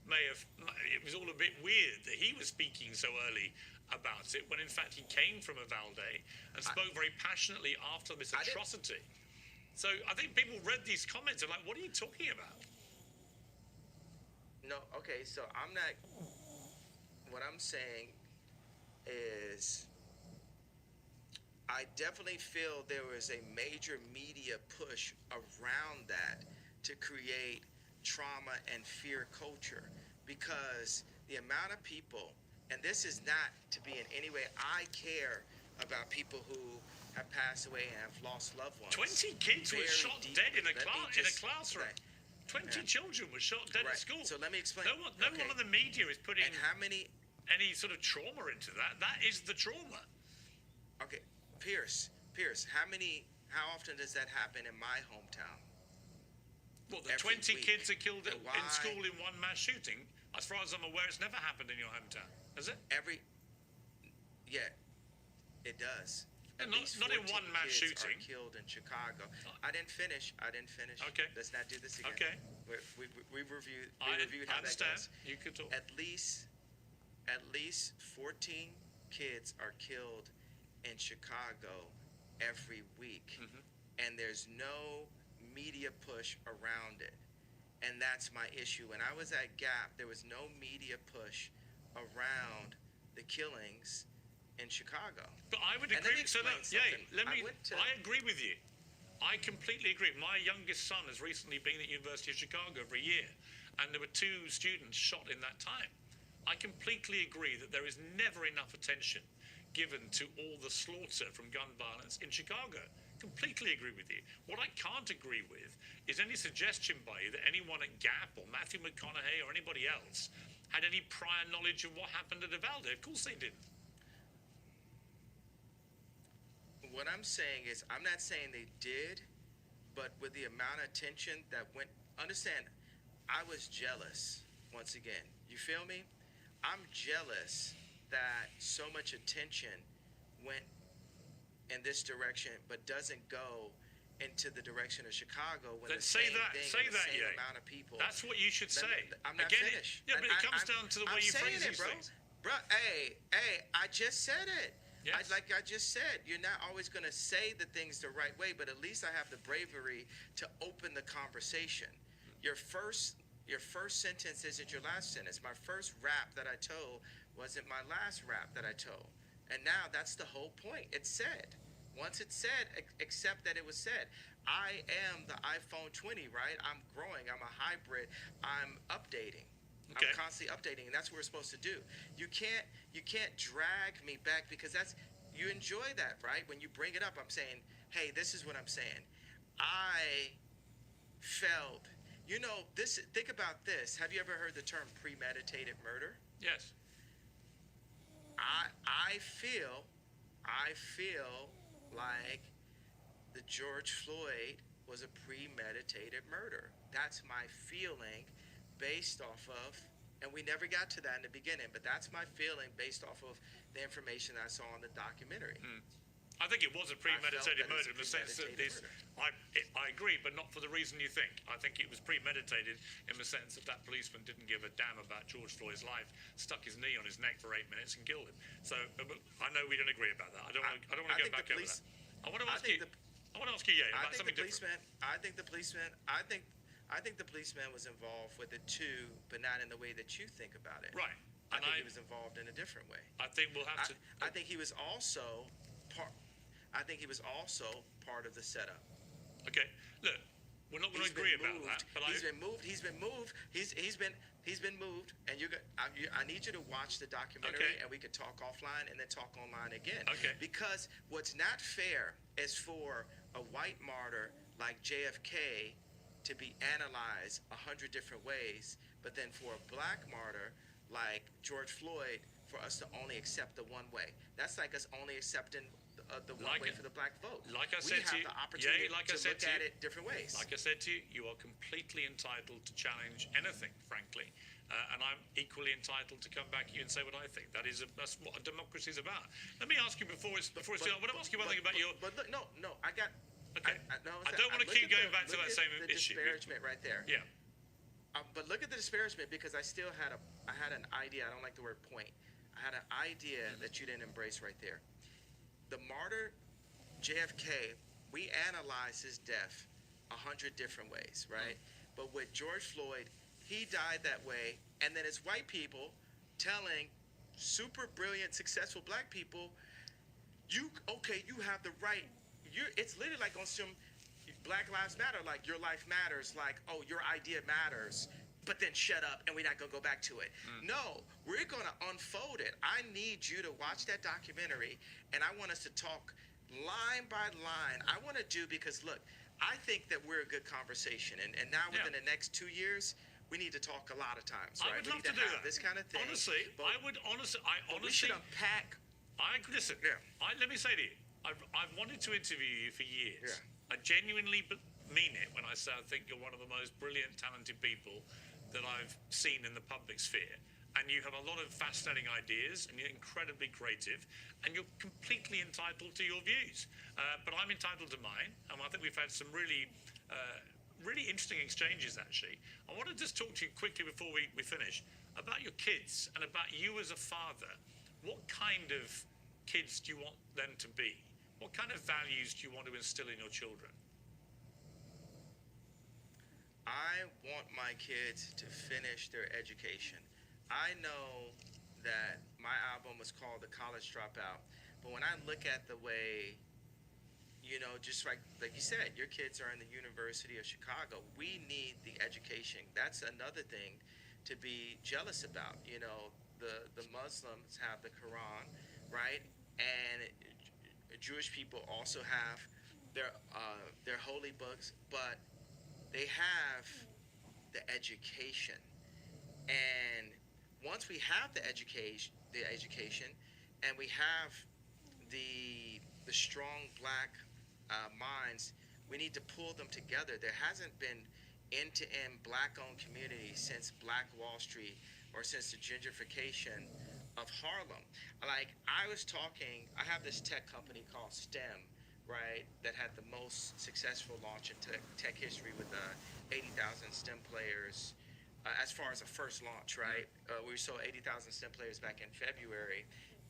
may have, it was all a bit weird that he was speaking so early about it, when in fact he came from Uvalde and spoke very passionately after this atrocity. So I think people read these comments and like, what are you talking about? No, okay, so I'm not, what I'm saying is, I definitely feel there was a major media push around that to create trauma and fear culture, because the amount of people, and this is not to be in any way, I care about people who have passed away and have lost loved ones. 20 kids were shot dead in a classroom. 20 children were shot dead at school. So let me explain. No one in the media is putting any sort of trauma into that. That is the trauma. Okay, Pierce, how often does that happen in my hometown? Well, the 20 kids are killed in school in one mass shooting. As far as I'm aware, it's never happened in your hometown, has it? Yeah, it does. Not in one mass shooting. Are killed in Chicago. I didn't finish. Okay. Let's not do this again. Okay. We reviewed I how understand. that goes. You could talk. At least 14 kids are killed in Chicago every week, and there's no media push around it, and that's my issue. When I was at Gap, there was no media push around the killings in Chicago. But I would agree. I agree with you. I completely agree. My youngest son has recently been at University of Chicago for a year, and there were 2 students shot in that time. I completely agree that there is never enough attention given to all the slaughter from gun violence in Chicago. Completely agree with you. What I can't agree with is any suggestion by you that anyone at Gap or Matthew McConaughey or anybody else had any prior knowledge of what happened at Uvalde. Of course they didn't. What I'm saying is, I'm not saying they did, but with the amount of attention that went, understand, I was jealous, once again. You feel me? I'm jealous that so much attention went in this direction, but doesn't go into the direction of Chicago when then the same amount of people. That's what you should say. I'm not Again, finished. But it comes down to the way you phrase these things. Bro, hey, I just said it. Yes. Like I just said, you're not always going to say the things the right way, but at least I have the bravery to open the conversation. Your first sentence isn't your last sentence. My first rap that I told wasn't my last rap that I told. And now that's the whole point. It's said. Once it's said, accept that it was said. I am the iPhone 20, right? I'm growing. I'm a hybrid. I'm updating. Okay. I'm constantly updating, and that's what we're supposed to do. You can't drag me back, because you enjoy that, right? When you bring it up, I'm saying, hey, this is what I'm saying. I felt, think about this. Have you ever heard the term premeditated murder? Yes. I feel like the George Floyd was a premeditated murder. That's my feeling, based off of, and we never got to that in the beginning, but that's my feeling based off of the information I saw in the documentary. I think it was a premeditated murder in the sense that I agree, but not for the reason you think. I think it was premeditated in the sense that policeman didn't give a damn about George Floyd's life, stuck his knee on his neck for 8 minutes and killed him. So I know we don't agree about that. I don't want to go back over that. I want to ask you, about something different. I think the policeman was involved with it too, but not in the way that you think about it. Right. I think he was involved in a different way. I think we'll have to. I think he was also part of the setup. Okay. Look, we're not going to agree about that. But He's been moved. He's been moved, and I need you to watch the documentary, and we could talk offline and then talk online again. Okay. Because what's not fair is for a white martyr like JFK to be analyzed 100 different ways, but then for a black martyr like George Floyd, for us to only accept the one way. That's like us only accepting the one way for the black vote. Like I we said have to you, the opportunity like to I said look to at you, it different ways. Like I said to you, you are completely entitled to challenge anything, frankly. And I'm equally entitled to come back to you and say what I think. That's what a democracy is about. Let me ask you before it's too long. I want to ask you one thing about your. But look, no, I got. Okay. No, I don't want to keep going back to that same issue. Disparagement right there. Yeah. But look at the disparagement, because I still had an idea. I don't like the word point. I had an idea that you didn't embrace right there. The martyr JFK, we analyze his death 100 different ways, right? But with George Floyd, he died that way, and then it's white people telling super brilliant, successful black people, you have the right. It's literally like on some Black Lives Matter, like your life matters, like, oh, your idea matters, but then shut up and we're not gonna go back to it. No, we're gonna unfold it. I need you to watch that documentary, and I want us to talk line by line. I want to do, because look, I think that we're a good conversation, and now within the next 2 years, we need to talk a lot of times, right? I would we love need to do have that. This kind of thing. Honestly, we should unpack. Listen. Yeah. Let me say to you, I've wanted to interview you for years. Yeah. I genuinely mean it when I say I think you're one of the most brilliant, talented people that I've seen in the public sphere. And you have a lot of fascinating ideas, and you're incredibly creative, and you're completely entitled to your views. But I'm entitled to mine, and I think we've had some really interesting exchanges, actually. I want to just talk to you quickly before we finish about your kids and about you as a father. What kind of kids do you want them to be? What kind of values do you want to instill in your children? I want my kids to finish their education. I know that my album was called The College Dropout, but when I look at the way, just like you said, your kids are in the University of Chicago, we need the education. That's another thing to be jealous about. The Muslims have the Quran, right? And Jewish people also have their holy books, but they have the education. And once we have the education, and we have the strong black minds, we need to pull them together. There hasn't been end-to-end black-owned community since Black Wall Street or since the gentrification of Harlem. Like, I have this tech company called STEM, right, that had the most successful launch in tech history with 80,000 STEM players as far as a first launch, right? We sold 80,000 STEM players back in February,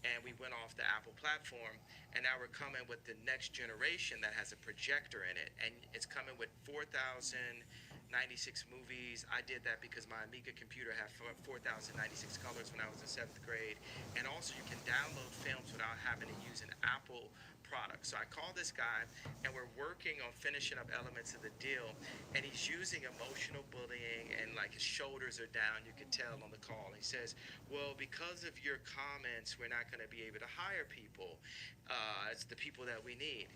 and we went off the Apple platform, and now we're coming with the next generation that has a projector in it, and it's coming with 4,096 movies. I did that because my Amiga computer had 4,096 colors when I was in 7th grade, and also you can download films without having to use an Apple product. So I called this guy, and we're working on finishing up elements of the deal, and he's using emotional bullying, and like his shoulders are down, you can tell on the call. He says, well, because of your comments, we're not going to be able to hire people. It's the people that we need.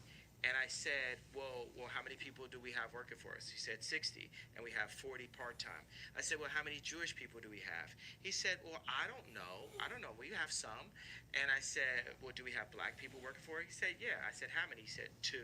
And I said, well, how many people do we have working for us? He said 60, and we have 40 part-time. I said, well, how many Jewish people do we have? He said, well, I don't know. We have some. And I said, well, do we have black people working for it? He said, yeah. I said, how many? He said, 2.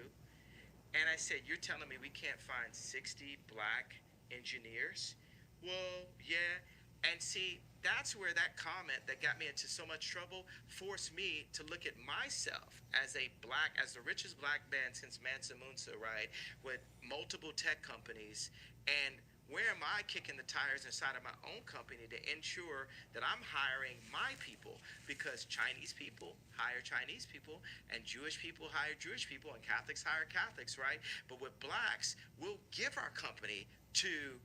And I said, you're telling me we can't find 60 black engineers? Well, yeah. And see, that's where that comment that got me into so much trouble forced me to look at myself as the richest black man since Mansa Musa, right, with multiple tech companies. And where am I kicking the tires inside of my own company to ensure that I'm hiring my people? Because Chinese people hire Chinese people, and Jewish people hire Jewish people, and Catholics hire Catholics, right? But with blacks, we'll give our company to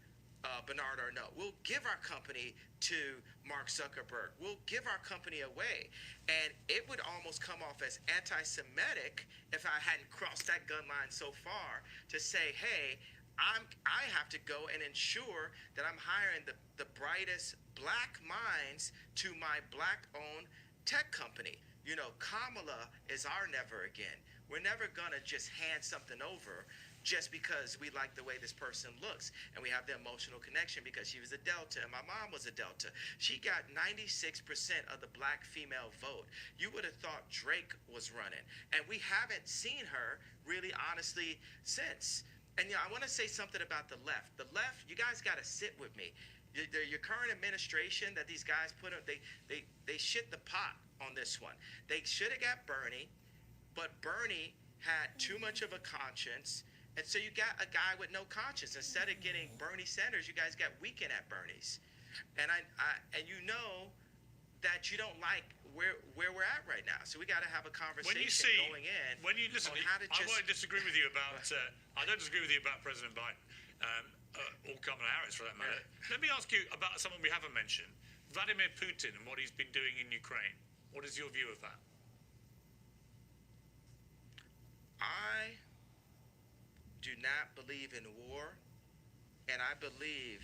Bernard Arnault. We'll give our company to Mark Zuckerberg. We'll give our company away. And it would almost come off as anti-Semitic if I hadn't crossed that gun line so far to say, hey, I have to go and ensure that I'm hiring the brightest black minds to my black-owned tech company. Kamala is our never again. We're never going to just hand something over just because we like the way this person looks and we have the emotional connection because she was a Delta and my mom was a Delta. She got 96% of the black female vote. You would have thought Drake was running, and we haven't seen her really honestly since. And I want to say something about the left. The left, you guys got to sit with me. Your current administration that these guys put up, they shit the pot on this one. They should have got Bernie, but Bernie had too much of a conscience. And so you got a guy with no conscience. Instead of getting Bernie Sanders, you guys got Weekend at Bernie's. And and you know that you don't like where we're at right now. So we got to have a conversation going in. When you listen, how to I won't disagree with you about. I don't disagree with you about President Biden or Kamala Harris for that matter. Let me ask you about someone we haven't mentioned, Vladimir Putin, and what he's been doing in Ukraine. What is your view of that? I do not believe in war, and I believe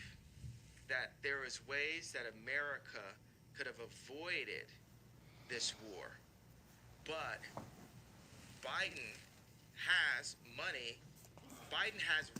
that there is ways that America could have avoided this war. But Biden has money. Biden has